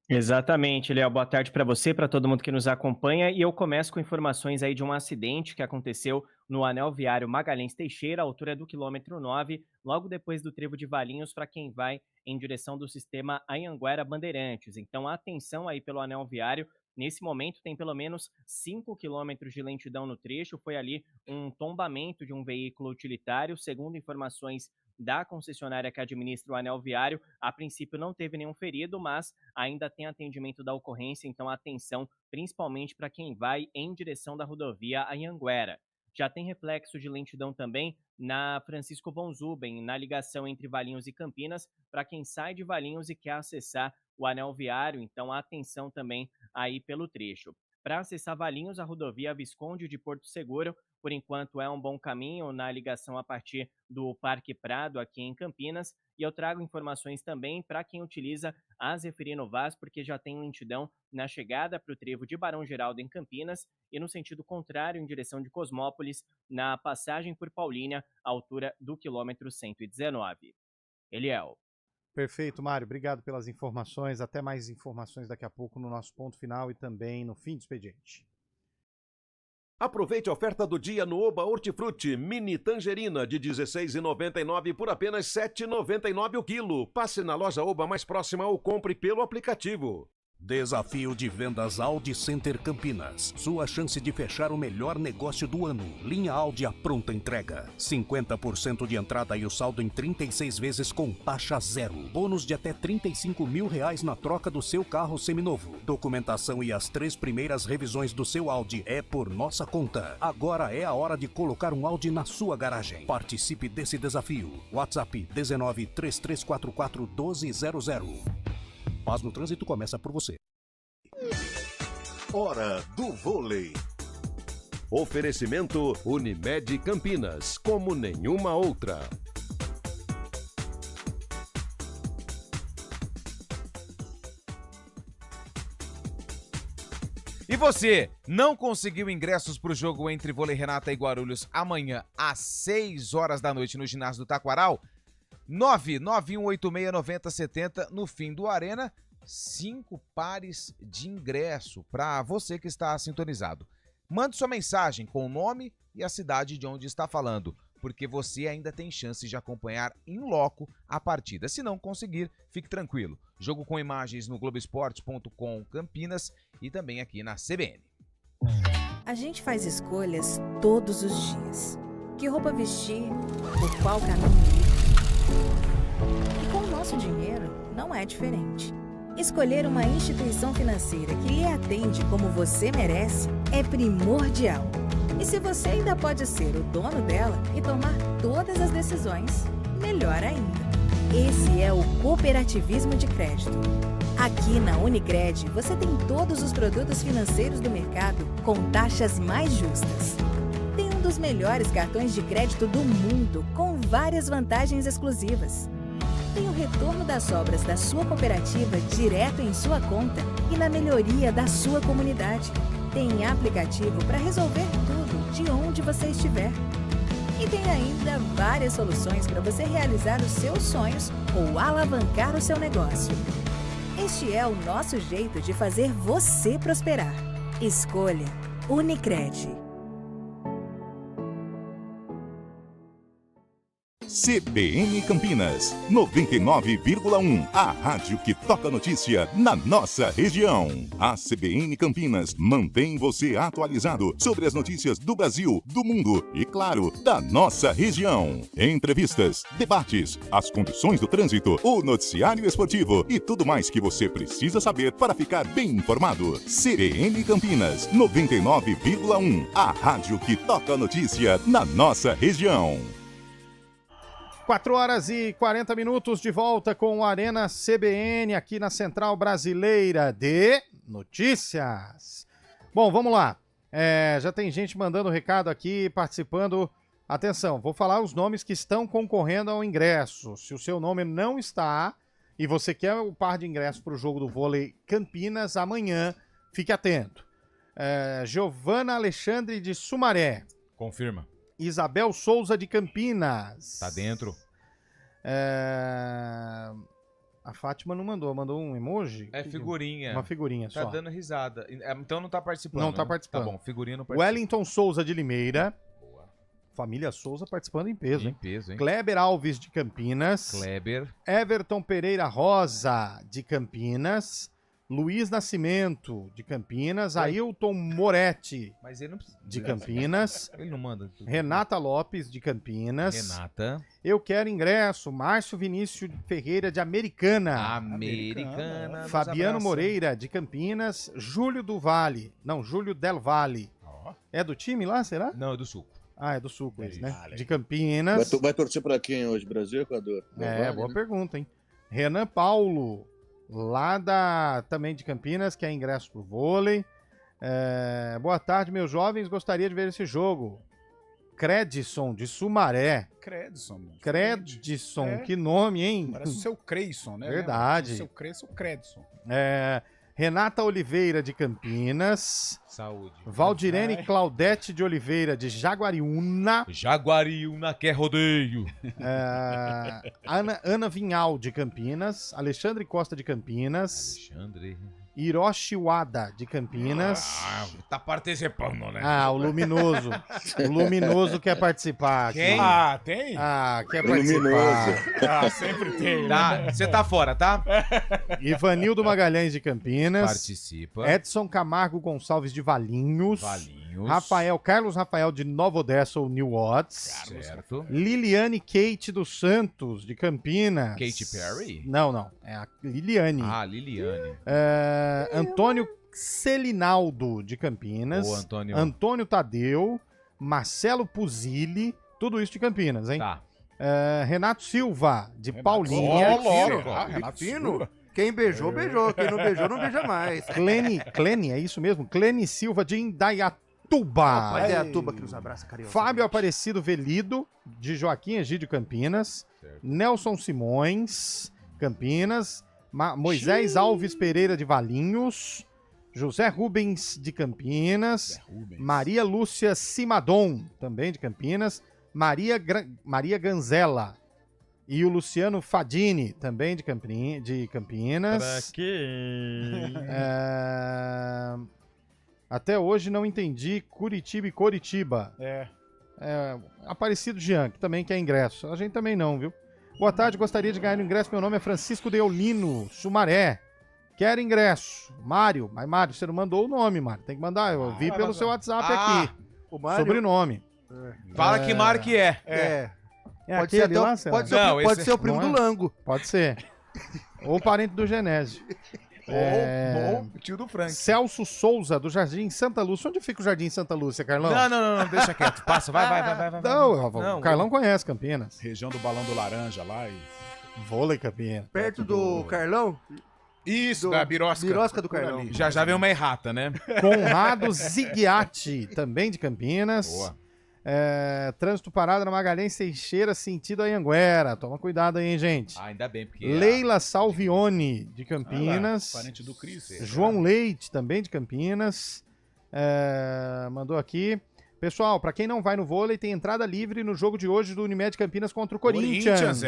Exatamente, Léo. Boa tarde para você, para todo mundo que nos acompanha. E eu começo com informações aí de um acidente que aconteceu no anel viário Magalhães Teixeira, altura do quilômetro 9, logo depois do trevo de Valinhos, para quem vai em direção do sistema Anhanguera Bandeirantes. Então, atenção aí pelo anel viário. Nesse momento, tem pelo menos 5 quilômetros de lentidão no trecho. Foi ali um tombamento de um veículo utilitário. Segundo informações da concessionária que administra o anel viário, a princípio não teve nenhum ferido, mas ainda tem atendimento da ocorrência. Então, atenção, principalmente para quem vai em direção da rodovia Anhanguera. Já tem reflexo de lentidão também na Francisco von Zuben, na ligação entre Valinhos e Campinas, para quem sai de Valinhos e quer acessar o anel viário. Então, atenção também aí pelo trecho. Para acessar Valinhos, a rodovia Visconde de Porto Seguro, por enquanto é um bom caminho na ligação a partir do Parque Prado aqui em Campinas. E eu trago informações também para quem utiliza a Zeferino Vaz, porque já tem lentidão na chegada para o trevo de Barão Geraldo em Campinas e no sentido contrário em direção de Cosmópolis, na passagem por Paulínia, à altura do quilômetro 119. Eliel. Perfeito, Mário. Obrigado pelas informações. Até mais informações daqui a pouco no nosso ponto final e também no fim do expediente. Aproveite a oferta do dia no Oba Hortifruti. Mini tangerina de R$ 16,99 por apenas R$ 7,99 o quilo. Passe na loja Oba mais próxima ou compre pelo aplicativo. Desafio de vendas Audi Center Campinas. Sua chance de fechar o melhor negócio do ano. Linha Audi à pronta entrega. 50% de entrada e o saldo em 36 vezes com taxa zero. Bônus de até R$35 mil na troca do seu carro seminovo. Documentação e as 3 primeiras revisões do seu Audi é por nossa conta. Agora é a hora de colocar um Audi na sua garagem. Participe desse desafio. WhatsApp 19 3344 1200. Paz no trânsito começa por você. Hora do vôlei. Oferecimento Unimed Campinas, como nenhuma outra. E você, não conseguiu ingressos para o jogo entre Vôlei Renata e Guarulhos amanhã às 6 horas da noite no ginásio do Taquaral? 991869070 no fim do Arena, 5 pares de ingresso para você que está sintonizado. Mande sua mensagem com o nome e a cidade de onde está falando, porque você ainda tem chance de acompanhar em loco a partida. Se não conseguir, fique tranquilo. Jogo com imagens no Globoesporte.com Campinas e também aqui na CBN. A gente faz escolhas todos os dias. Que roupa vestir, por qual caminho ir. E com o nosso dinheiro, não é diferente. Escolher uma instituição financeira que lhe atende como você merece é primordial. E se você ainda pode ser o dono dela e tomar todas as decisões, melhor ainda. Esse é o cooperativismo de crédito. Aqui na Unicred, você tem todos os produtos financeiros do mercado com taxas mais justas. Tem um dos melhores cartões de crédito do mundo, com várias vantagens exclusivas. Tem o retorno das obras da sua cooperativa direto em sua conta e na melhoria da sua comunidade. Tem aplicativo para resolver tudo de onde você estiver. E tem ainda várias soluções para você realizar os seus sonhos ou alavancar o seu negócio. Este é o nosso jeito de fazer você prosperar. Escolha Unicred. CBN Campinas, 99,1. A rádio que toca notícia na nossa região. A CBN Campinas mantém você atualizado sobre as notícias do Brasil, do mundo e, claro, da nossa região. Entrevistas, debates, as condições do trânsito, o noticiário esportivo e tudo mais que você precisa saber para ficar bem informado. CBN Campinas, 99,1. A rádio que toca notícia na nossa região. 4 horas e 40 minutos de volta com o Arena CBN aqui na Central Brasileira de Notícias. Bom, vamos lá. Já tem gente mandando recado aqui, participando. Atenção, vou falar os nomes que estão concorrendo ao ingresso. Se o seu nome não está e você quer o par de ingressos para o jogo do vôlei Campinas amanhã, fique atento. Giovana Alexandre de Sumaré. Confirma. Isabel Souza de Campinas. Tá dentro. A Fátima não mandou um emoji? É figurinha. Uma figurinha só. Tá dando risada. Então não tá participando. Não tá participando. Tá bom, figurinha não participa. Wellington Souza de Limeira. Boa. família Souza participando em peso, Em hein? peso, hein? Kleber Alves, de Campinas. Kleber. Everton Pereira Rosa, de Campinas. Luiz Nascimento, de Campinas. Ailton Moretti, Mas ele não precisa. de Campinas. Ele não manda. Renata Lopes, de Campinas. Renata. Eu quero ingresso. Márcio Vinícius Ferreira, de Americana. Americana. Fabiano nos abraça. Moreira, de Campinas. Júlio do Vale. Não, Júlio Del Vale. É do time lá, será? Não, é do Suco. Ah, é do Suco, esse, né? De Campinas. Vai torcer pra quem hoje? Brasil ou Equador? Boa pergunta, hein? Renan Paulo, lá também de Campinas, que é ingresso pro vôlei. Boa tarde, meus jovens. Gostaria de ver esse jogo. Credson, de Sumaré. Credson. Credson, que nome, hein? Parece o seu Creyson, né? Verdade. O seu Creyson, Credson. Renata Oliveira, de Campinas. Saúde. Valdirene Claudete de Oliveira, de Jaguariúna. Jaguariúna quer rodeio. Ana Vinhal, de Campinas. Alexandre Costa, de Campinas. Alexandre. Hiroshi Wada, de Campinas. Tá participando, né? O Luminoso. O Luminoso quer participar aqui. Quem? Tem? Quer participar. Sempre tem. Tá, você tá fora, tá? Ivanildo Magalhães, de Campinas. Participa. Edson Camargo Gonçalves, de Valinhos. Carlos Rafael, de Nova Odessa, ou New Odds. Certo. Liliane Kate dos Santos, de Campinas. Katy Perry? Não. É a Liliane. Liliane. Antônio Celinaldo, de Campinas. Ô, Antônio. Antônio Tadeu. Marcelo Puzilli. Tudo isso de Campinas, hein? Tá. Renato Silva, de Paulinha. Renato Fino. Silva. Quem beijou, beijou. Quem não beijou, não beija mais. Clene, é isso mesmo? Clene Silva, de Indaiatuba. Indaiatuba, que nos abraça, carioca. Fábio Aparecido Velido, de Joaquim Egídio, Campinas. Certo. Nelson Simões, Campinas. Moisés Alves Pereira, de Valinhos. José Rubens, de Campinas. Maria Lúcia Simadon, também de Campinas. Maria Ganzella. E o Luciano Fadini, também de Campinas. Pra quê? Até hoje não entendi Curitiba e Coritiba. Aparecido Jean, que também quer ingresso. A gente também não, viu? Boa tarde, gostaria de ganhar o ingresso. Meu nome é Francisco Deolino, Sumaré. Quero ingresso. Mário. Mas, Mário, você não mandou o nome, Mário. Tem que mandar. Eu vi pelo seu WhatsApp aqui. O Mário... Sobrenome. Fala que Mário que é. Pode ser, pode ser o primo do Lango. Pode ser. Ou parente do Genésio. Ou o tio do Frank. Celso Souza, do Jardim Santa Lúcia. Onde fica o Jardim Santa Lúcia, Carlão? Não, deixa quieto. Passa, vai. Não, o Carlão conhece Campinas. Região do Balão do Laranja lá e... Vôlei Campinas. Perto do Carlão? Isso, da Birosca. Birosca do Carlão. Já vem uma errata, né? Conrado Zigliatti, também de Campinas. Boa. Trânsito parado na Magalhães Teixeira, sentido Anhanguera. Toma cuidado aí, hein, gente. Ainda bem, porque... Leila Salvione, de Campinas. Parente do Cris. João Leite, também de Campinas. Mandou aqui. Pessoal, pra quem não vai no vôlei, tem entrada livre no jogo de hoje do Unimed Campinas contra o Corinthians.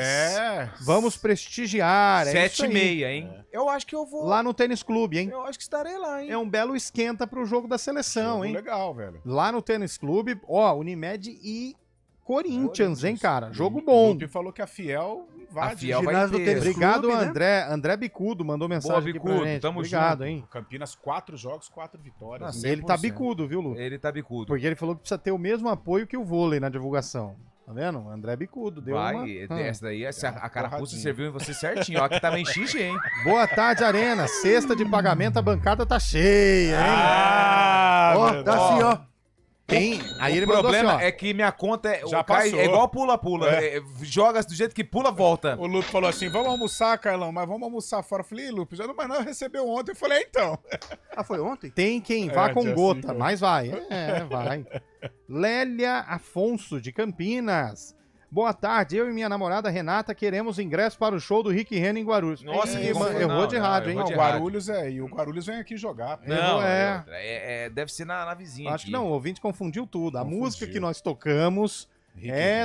Vamos prestigiar. 7h30, hein? Eu acho que eu vou... Lá no Tênis Clube, hein? Eu acho que estarei lá, hein? É um belo esquenta pro jogo da seleção, hein? Legal, velho. Lá no Tênis Clube, Unimed e Corinthians, hein, cara? Jogo bom. O Lupe falou que a Fiel invade. A Fiel vai ter. Obrigado, Clube, André. Né? André Bicudo mandou mensagem aqui pra gente. Tamo Obrigado, junto. hein? Campinas, 4 jogos, 4 vitórias. Ele tá bicudo, viu, Lu? Ele tá bicudo. Porque ele falou que precisa ter o mesmo apoio que o vôlei na divulgação. Tá vendo? O André Bicudo deu essa daí, a carapuça serviu em você certinho. Ó, que tava em xixi, hein? Boa tarde, Arena. Sexta de pagamento, a bancada tá cheia, hein? Tá assim, ó. Aí o problema é que minha conta é igual pula-pula. Joga do jeito que pula, volta. O Lupe falou assim: vamos almoçar, Carlão, mas vamos almoçar fora. Eu falei, Lupe, mas não recebeu ontem. Eu falei, então. Foi ontem? Tem quem vá com gota, mas vai. Vai. Lélia Afonso, de Campinas. Boa tarde, eu e minha namorada Renata queremos ingresso para o show do Rick Renner em Guarulhos. Nossa, errou de rádio, hein? O Guarulhos e o Guarulhos vem aqui jogar. Não, deve ser na vizinha. Acho que não, o ouvinte confundiu tudo. A música que nós tocamos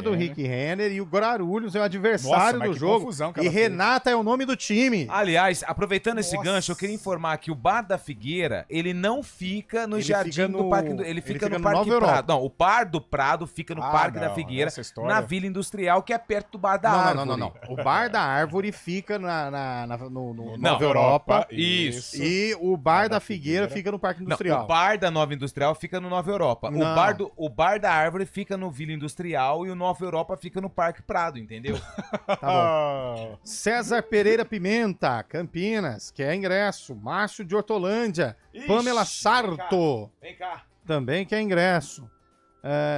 do Rick Renner e o Guarulhos é o adversário do jogo. E Renata é o nome do time. Aliás, aproveitando esse gancho, eu queria informar que o Bar da Figueira, ele não fica no jardim do Parque, ele fica no Parque Prado. Não, o Bar do Prado fica no Parque da Figueira, na Vila Industrial, que é perto do Bar da Árvore. Não. O Bar da Árvore fica no Nova Europa. Isso. E o Bar da Figueira fica no Parque Industrial. Não, o Bar da Nova Industrial fica no Nova Europa. O Bar da Árvore fica no Vila Industrial e o Nova Europa fica no Parque Prado, entendeu? Tá bom. César Pereira Pimenta, Campinas, quer ingresso. Márcio de Hortolândia. Pamela Sarto. Vem cá. Também quer ingresso.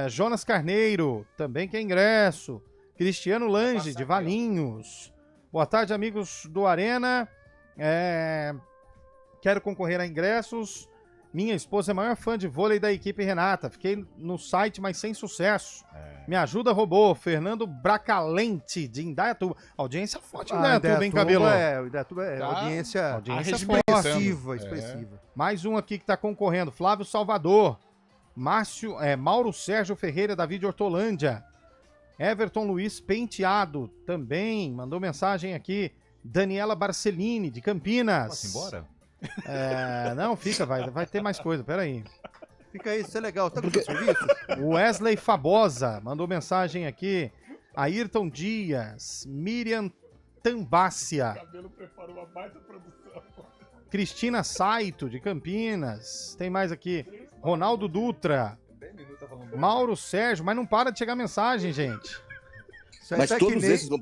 Jonas Carneiro, também quer ingresso. Cristiano Lange, de Valinhos. Boa tarde, amigos do Arena. Quero concorrer a ingressos. Minha esposa é a maior fã de vôlei da equipe Renata. Fiquei no site, mas sem sucesso. Me ajuda, robô. Fernando Bracalente, de Indaiatuba. Audiência forte em Indaiatuba, hein, Cabelo? Indaiatuba é audiência expressiva. Mais um aqui que tá concorrendo. Flávio Salvador. Mauro Sérgio Ferreira, Davi de Hortolândia. Everton Luiz Penteado, também mandou mensagem aqui. Daniela Barcelini, de Campinas. Posso ir embora? Não, fica, vai ter mais coisa, peraí. Fica aí, isso é legal. Tá com o serviço? Wesley Fabosa mandou mensagem aqui. Ayrton Dias, Miriam Tambácia. O Cabelo preparou uma baita produção. Cristina Saito, de Campinas. Tem mais aqui. Ronaldo Dutra. Mauro Sérgio, mas não para de chegar mensagem, gente. Mas todos esses vão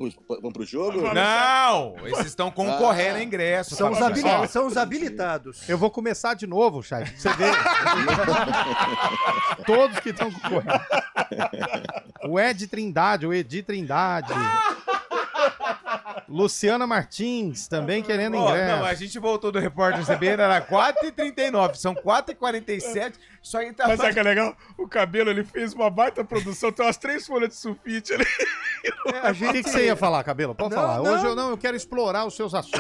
pro jogo? Não! Esses estão concorrendo a ingresso. São os habilitados. Eu vou começar de novo, Chay, pra você ver. Todos que estão concorrendo. O Edi Trindade. Luciana Martins, também querendo ingresso. Não, a gente voltou do repórter CBN, era 4h39, são 4h47, só aí tá... Mas sabe que é legal? O Cabelo, ele fez uma baita produção, tem umas 3 folhas de sulfite ali. O que você ia falar, Cabelo? Pode falar. Hoje eu quero explorar os seus assuntos.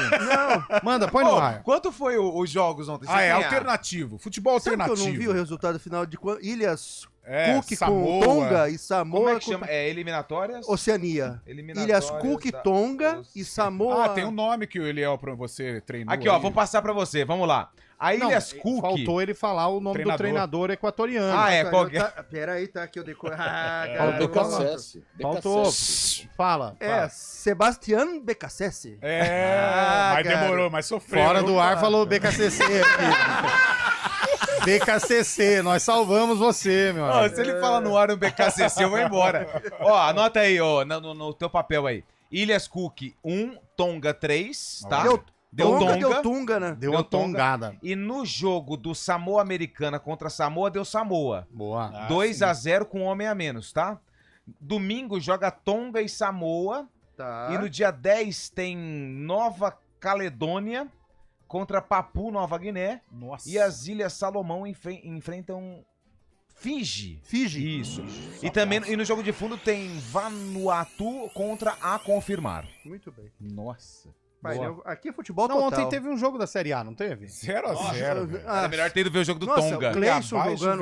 Manda, põe no ar. Quanto foi os jogos ontem? Alternativo, futebol alternativo. Sabe que eu não vi o resultado final de Ilhas Cook Samoa. com Tonga e Samoa. Como é que chama? Eliminatórias? Oceania. Ilhas Cook, Tonga e Samoa. Tem um nome que o Eliel pra você treinou. Aqui, vou passar pra você, vamos lá. A Ilhas Cook... Faltou ele falar o nome do treinador equatoriano. Peraí, tá aqui, eu decoro. Faltou. Fala. Sebastián Becassese. Mas demorou, mas sofreu. Fora do ar falou BKCC aqui. BKCC, nós salvamos você, meu amigo. Se ele fala no ar um BKCC, eu vou embora. Anota aí, no teu papel aí. Ilhas Cook 1, Tonga 3, tá? Deu Tonga, né? Deu uma tongada. E no jogo do Samoa Americana contra Samoa, deu Samoa. Boa. 2-0 com um homem a menos, tá? Domingo joga Tonga e Samoa. Tá. E no dia 10 tem Nova Caledônia contra Papu Nova Guiné. Nossa. E as Ilhas Salomão enfrentam Fiji. Isso. E no jogo de fundo tem Vanuatu contra a confirmar. Muito bem. Nossa. Aqui é futebol total. Ontem teve um jogo da Série A, não teve? 0-0. Era melhor ter ido ver o jogo do Tonga. O Cleison jogando.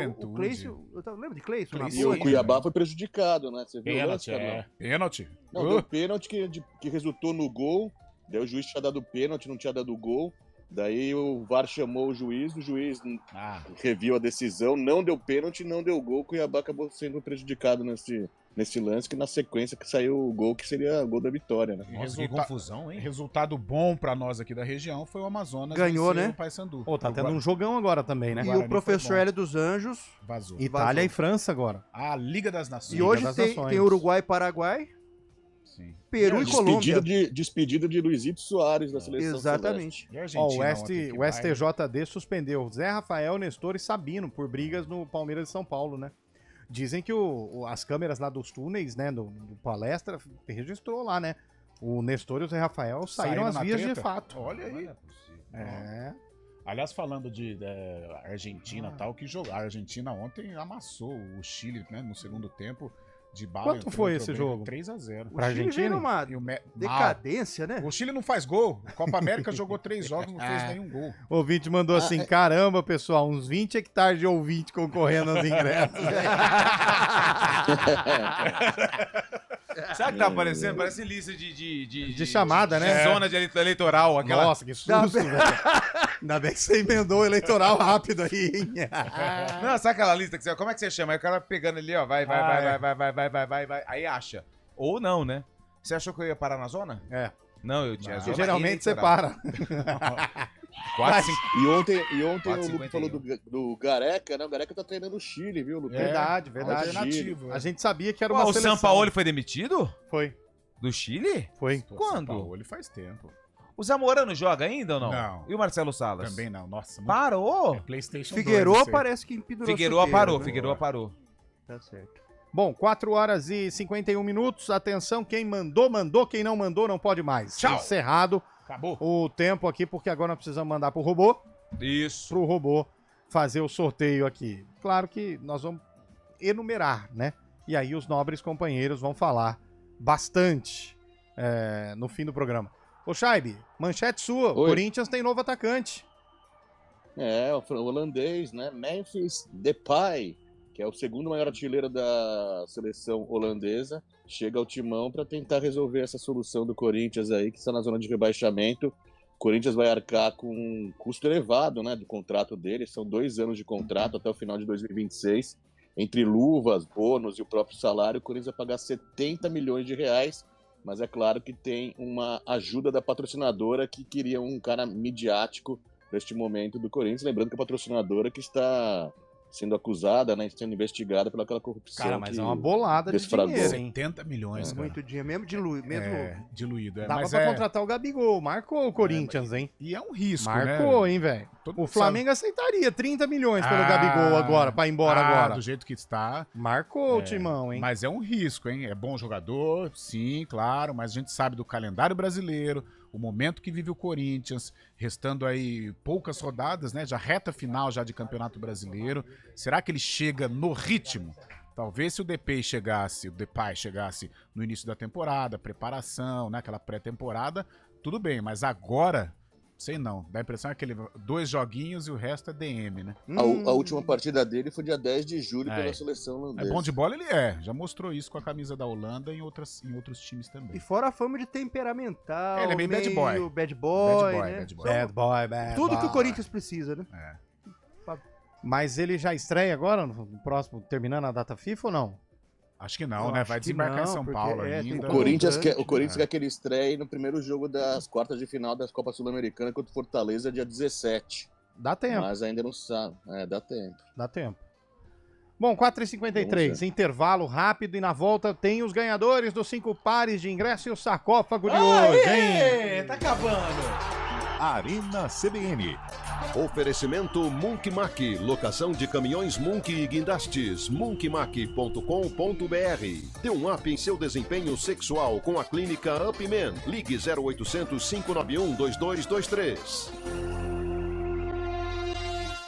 Lembra de Cleison? E o Cuiabá foi prejudicado, né? Você viu Pênalti. Não, deu pênalti que resultou no gol. Daí o juiz tinha dado pênalti, não tinha dado gol. Daí o VAR chamou o juiz reviu a decisão, não deu pênalti, não deu gol. O Cuiabá acabou sendo prejudicado nesse lance, que na sequência que saiu o gol, que seria o gol da vitória, né? Nossa, que confusão, hein? Resultado bom pra nós aqui da região foi o Amazonas. Ganhou, né? O Paysandu. Tá tendo um jogão agora também, né? E o professor Hélio dos Anjos vazou. Itália e França agora. A Liga das Nações. E hoje tem Uruguai e Paraguai. Sim. Peru e Colômbia. Despedida de Luizito Soares da seleção. Exatamente. O STJD suspendeu Zé Rafael, Nestor e Sabino por brigas no Palmeiras de São Paulo, né? Dizem que as câmeras lá dos túneis, né, do palestra, registrou lá, né? O Nestor e o Zé Rafael saíram às vias de fato. Olha aí. Aliás, falando de Argentina e tal, que jogar. A Argentina ontem amassou o Chile, né, no segundo tempo. de bala. Quanto foi esse jogo? 3-0. Pra Argentina? Uma decadência, né? O Chile não faz gol. A Copa América jogou 3 jogos, não fez nenhum gol. O ouvinte mandou assim, caramba, pessoal, uns 20 hectares de ouvinte concorrendo aos ingressos. Sabe o que tá aparecendo? Parece lista de chamada, né? Zona de eleitoral. Aquela... Nossa, que susto, velho. Ainda bem que você emendou o eleitoral rápido aí, hein? Não, sabe aquela lista que você... Como é que você chama? Aí o cara pegando ali, ó, vai. Aí acha. Ou não, né? Você achou que eu ia parar na zona? É. Não, eu tinha... Porque geralmente você para. 4, 5... E ontem o Lupe falou do Gareca, né? O Gareca tá treinando o Chile, viu, Lupe? Verdade. Alternativo, A gente sabia que era uma o seleção. O Sampaoli foi demitido? Foi. Do Chile? Foi. Quando? O Sampaoli faz tempo. O Zamorano joga ainda ou não? Não. E o Marcelo Salas? Também não. Nossa, parou? PlayStation Figueiró 2, parece que empedurou Figueiró chuteira, parou, né? Figueiró parou. Tá certo. Bom, 4 horas e 51 minutos. Atenção, quem mandou. Quem não mandou, não pode mais. Tchau. Encerrado. Acabou o tempo aqui, porque agora nós precisamos mandar pro robô. Isso. Pro robô fazer o sorteio aqui. Claro que nós vamos enumerar, né? E aí os nobres companheiros vão falar bastante no fim do programa. Ô, Scheibe, manchete sua. Oi. Corinthians tem novo atacante. O holandês, né? Memphis Depay, que é o segundo maior artilheiro da seleção holandesa, chega ao timão para tentar resolver essa solução do Corinthians aí, que está na zona de rebaixamento. O Corinthians vai arcar com um custo elevado, né, do contrato dele. São 2 anos de contrato até o final de 2026. Entre luvas, bônus e o próprio salário, o Corinthians vai pagar 70 milhões de reais. Mas é claro que tem uma ajuda da patrocinadora que queria um cara midiático neste momento do Corinthians. Lembrando que a patrocinadora que está sendo acusada, né, sendo investigada pelaquela corrupção. Cara, mas é uma bolada de dinheiro, hein? 70 milhões, cara. Muito dinheiro, mesmo diluído. Dava pra contratar o Gabigol, marcou o Corinthians, hein? E é um risco, marcou, né? hein, velho? O Flamengo aceitaria 30 milhões pelo Gabigol agora, pra ir embora agora. Do jeito que está. Marcou o timão, hein? Mas é um risco, hein? É bom jogador, sim, claro, mas a gente sabe do calendário brasileiro, o momento que vive o Corinthians, restando aí poucas rodadas, né? Já reta final já de Campeonato Brasileiro. Será que ele chega no ritmo? Talvez se o Depay chegasse no início da temporada, preparação, né? Aquela pré-temporada, tudo bem, mas agora, sei não, dá a impressão que 2 joguinhos e o resto é DM, né? A última partida dele foi dia 10 de julho pela seleção holandesa. É bom de bola, ele já mostrou isso com a camisa da Holanda e em outros times também. E fora a fama de temperamental, ele é meio bad boy. Bad boy, né? Bad Tudo boy. que o Corinthians precisa, né? Mas ele já estreia agora, no próximo, terminando a data FIFA ou não? Acho que não, né? Vai desembarcar em São Paulo ainda. O Corinthians quer que ele estreie no primeiro jogo das quartas de final da Copa Sul-Americana contra o Fortaleza, dia 17. Dá tempo. Mas ainda não sabe. Dá tempo. Dá tempo. Bom, 4h53, intervalo rápido e na volta tem os ganhadores dos 5 pares de ingresso e o sarcófago de hoje, hein? Tá acabando. Arena CBN. Oferecimento Munk Mac, locação de caminhões Munk e guindastes, munkmac.com.br. Dê um up em seu desempenho sexual com a clínica Upman. Ligue 0800 591 2223.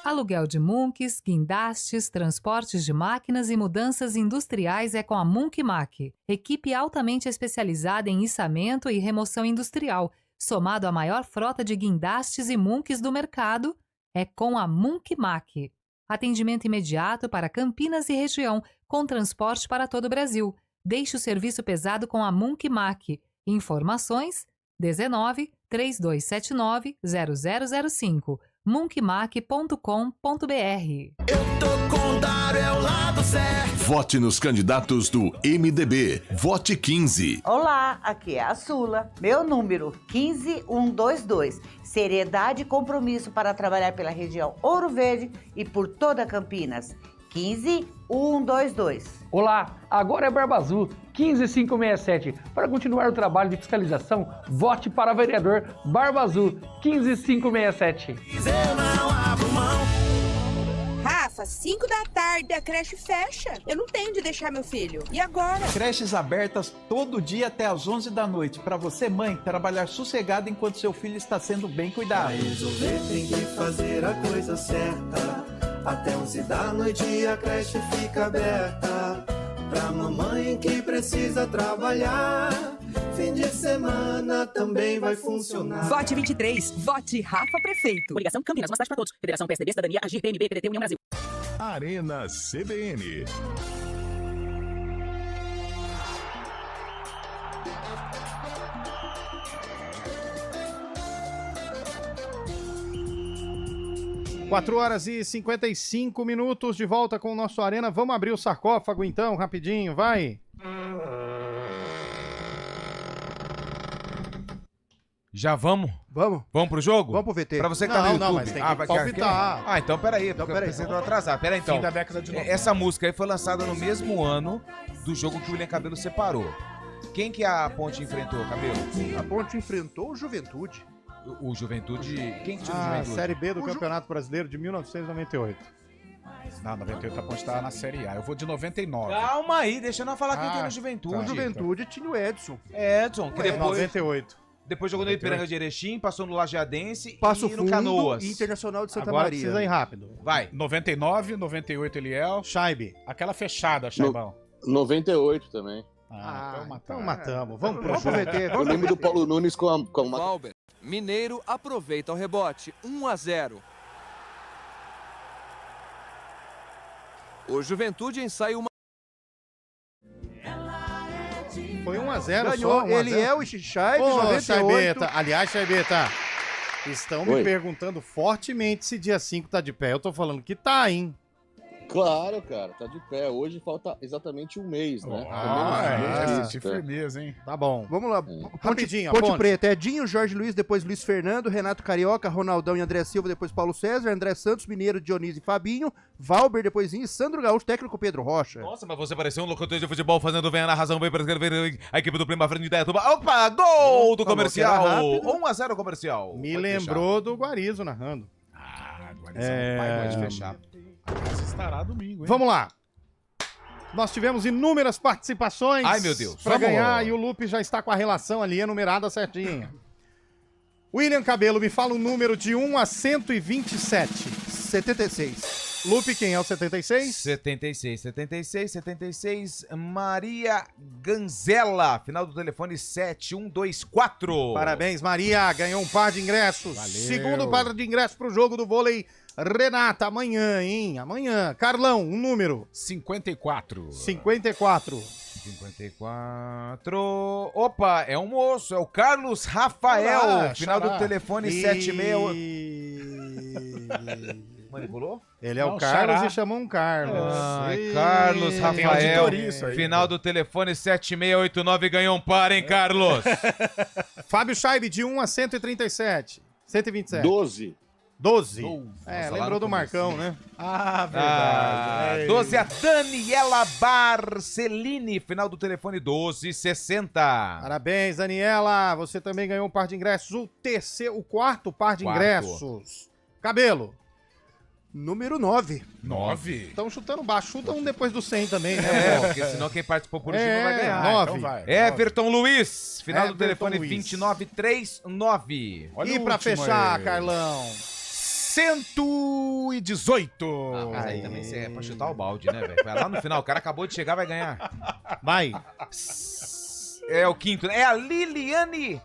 Aluguel de munks, guindastes, transportes de máquinas e mudanças industriais é com a Munk Mac. Equipe altamente especializada em içamento e remoção industrial, somado à maior frota de guindastes e munks do mercado, é com a Munk Mac. Atendimento imediato para Campinas e região, com transporte para todo o Brasil. Deixe o serviço pesado com a Munk Mac. Informações 19 3279 0005. munkmac.com.br. Eu tô com o Dário, é o lado certo. Vote nos candidatos do MDB. Vote 15. Olá, aqui é a Sula. Meu número 15122. Seriedade e compromisso para trabalhar pela região Ouro Verde e por toda Campinas. 15122. Olá, agora é Barba Azul 15567. Para continuar o trabalho de fiscalização, vote para vereador Barba Azul 15567. Eu não abro mão. Rafa, 5 da tarde, a creche fecha. Eu não tenho de deixar meu filho. E agora? Creches abertas todo dia até às 11 da noite. Para você, mãe, trabalhar sossegado enquanto seu filho está sendo bem cuidado. Pra resolver tem que fazer a coisa certa. Até 11 da noite a creche fica aberta. pra mamãe que precisa trabalhar. Fim de semana também vai funcionar. Vote 23. Vote Rafa Prefeito. Coligação Campinas, uma cidade pra todos. Federação PSDB, Cidadania, Agir, PMB, PDT, União Brasil. Arena CBN. Quatro horas e 55 minutos de volta com o nosso Arena. Vamos abrir o sarcófago então, rapidinho, vai. Já vamos? Vamos. Vamos pro jogo? Vamos pro VT. Pra você que tá no YouTube. Não, mas tem que vai palpitar. Ah, então peraí, porque eu pensei que eu atrasar. Pera aí, então. Fim da década de 90. Essa música aí foi lançada no mesmo ano do jogo que o William Cabelo separou. Quem que a Ponte enfrentou, Cabelo? A Ponte enfrentou o Juventude. O Juventude... Quem que tinha o Juventude? Série B do Campeonato Brasileiro de 1998. Não, 98 a Ponte tava na Série A. Eu vou de 99. Calma aí, deixa eu não falar quem tem no Juventude. O Juventude tinha o Edson. Edson, que depois... 98. Depois jogou no Ipiranga de Erechim, passou no Lajeadense Passo e no Fundo Canoas. e Internacional de Santa Agora Maria. precisa ir rápido. Vai. 99, 98 Eliel. Shaibe. Aquela fechada, Chaibão. 98 também. Então matamos. Vamos pro Vamos pro VT. Eu lembro do Paulo Nunes com uma... Valber, Mineiro aproveita o rebote, 1-0. O Juventude ensaia uma... Foi 1-0 Ganhou só. Eliel e Shaibe, 98. Chaibeta. Aliás, Chaibeta, estão me Oi. perguntando fortemente se dia 5 tá de pé. Eu tô falando que tá, hein? Claro, cara, tá de pé. Hoje falta exatamente um mês, né? Senti firmeza, hein? Tá bom. Vamos lá. Rapidinho, Ponte Ponte. Preta. Edinho, Jorge Luiz, depois Luiz Fernando, Renato Carioca, Ronaldão e André Silva, depois Paulo César, André Santos, Mineiro, Dionísio e Fabinho, Valber, depois Sandro Gaúcho, técnico Pedro Rocha. Nossa, mas você pareceu um locutor de futebol fazendo vem a narração, vem para escrever a equipe do Prima Frente de Ituba. Opa, gol do comercial. 1-0 comercial. Me lembrou do Guarizo narrando. Guarizo pode fechar. Estará domingo, hein? Vamos lá. Nós tivemos inúmeras participações. Ai, meu Deus. Pra ganhar e o Lupe já está com a relação ali enumerada certinha. William Cabelo, me fala um número de 1 a 127. 76. Lupe, quem é o 76? 76. Maria Ganzella, final do telefone 7124. Parabéns, Maria. Ganhou um par de ingressos. Valeu. Segundo par de ingressos pro jogo do vôlei Renata, amanhã, hein? Amanhã. Carlão, um número. 54. 54. Opa, é um moço, é o Carlos Rafael, Olá, final xará. do telefone 76. Manipulou? Ele é Não, o Carlos xará. e chamou um Carlos. Ai, Carlos Tem Rafael, auditoria isso aí, final do telefone 7689, ganhou um par, hein, Carlos? Fábio Scheibe, de 1 a 137. 127. 12. 12. Nossa, lá lembrou no do Marcão, comecinho. né? Ah, verdade. 12 a Daniela Barcelini, final do telefone 1260. Parabéns, Daniela. Você também ganhou um par de ingressos. O quarto par de ingressos. Cabelo. Número 9. 9? Estão chutando baixo. Chuta um depois do 100 também, né? Porque senão quem participou por último vai ganhar. 9. Então vai. Everton Luiz, final do Everton telefone Luiz. 2939. E o pra último fechar, aí. Carlão? 118. Mas aí também é pra chutar o balde, né, velho? Vai lá no final, o cara acabou de chegar, vai ganhar. Vai. É o quinto, né? É a Liliane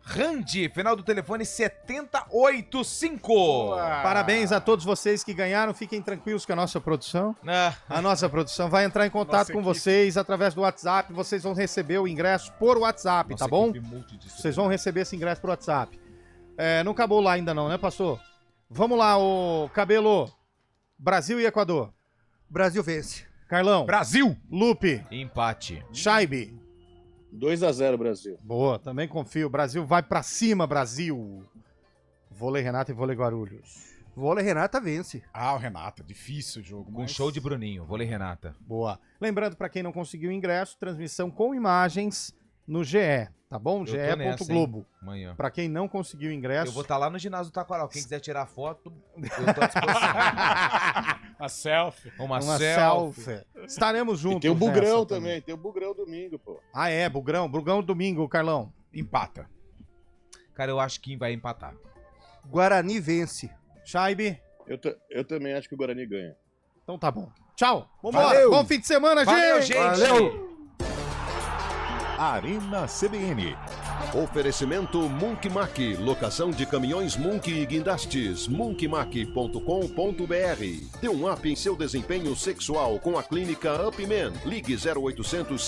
Randi, final do telefone 7085. Parabéns a todos vocês que ganharam. Fiquem tranquilos com a nossa produção. Ah. A nossa produção vai entrar em contato Nossa com equipe. vocês através do WhatsApp. Vocês vão receber o ingresso por WhatsApp, Nossa tá bom? equipe multidisciplinar. Vocês vão receber esse ingresso por WhatsApp. Não acabou lá ainda não, né, pastor? Vamos lá, o Cabelo. Brasil e Equador. Brasil vence. Carlão. Brasil. Lupe. Empate. Scheibe. 2-0 Brasil. Boa, também confio. Brasil vai pra cima, Brasil. Vôlei Renata e Vôlei Guarulhos. Vôlei Renata vence. Ah, o Renata, difícil o jogo. Com mas... show de Bruninho, vôlei Renata. Boa. Lembrando, pra quem não conseguiu ingresso, transmissão com imagens no GE, tá bom? ge.globo. Amanhã. Pra quem não conseguiu ingresso... Eu vou estar lá no ginásio do Taquaral. Quem quiser tirar foto, eu tô à disposição. Uma selfie. Uma selfie. Estaremos juntos. E tem o Bugrão nessa também. Tem o Bugrão domingo, pô. Ah, é, Bugrão. Bugrão domingo, Carlão. Empata. Cara, eu acho que vai empatar. Guarani vence. Scheibe. Eu também acho que o Guarani ganha. Então tá bom. Tchau. Vambora. Valeu. Bom fim de semana, Valeu, gente. gente. Valeu. Arena CBN. Oferecimento Munk Mac, locação de caminhões Munk e guindastes, munkmac.com.br. Dê um up em seu desempenho sexual com a clínica Upman. Ligue 0800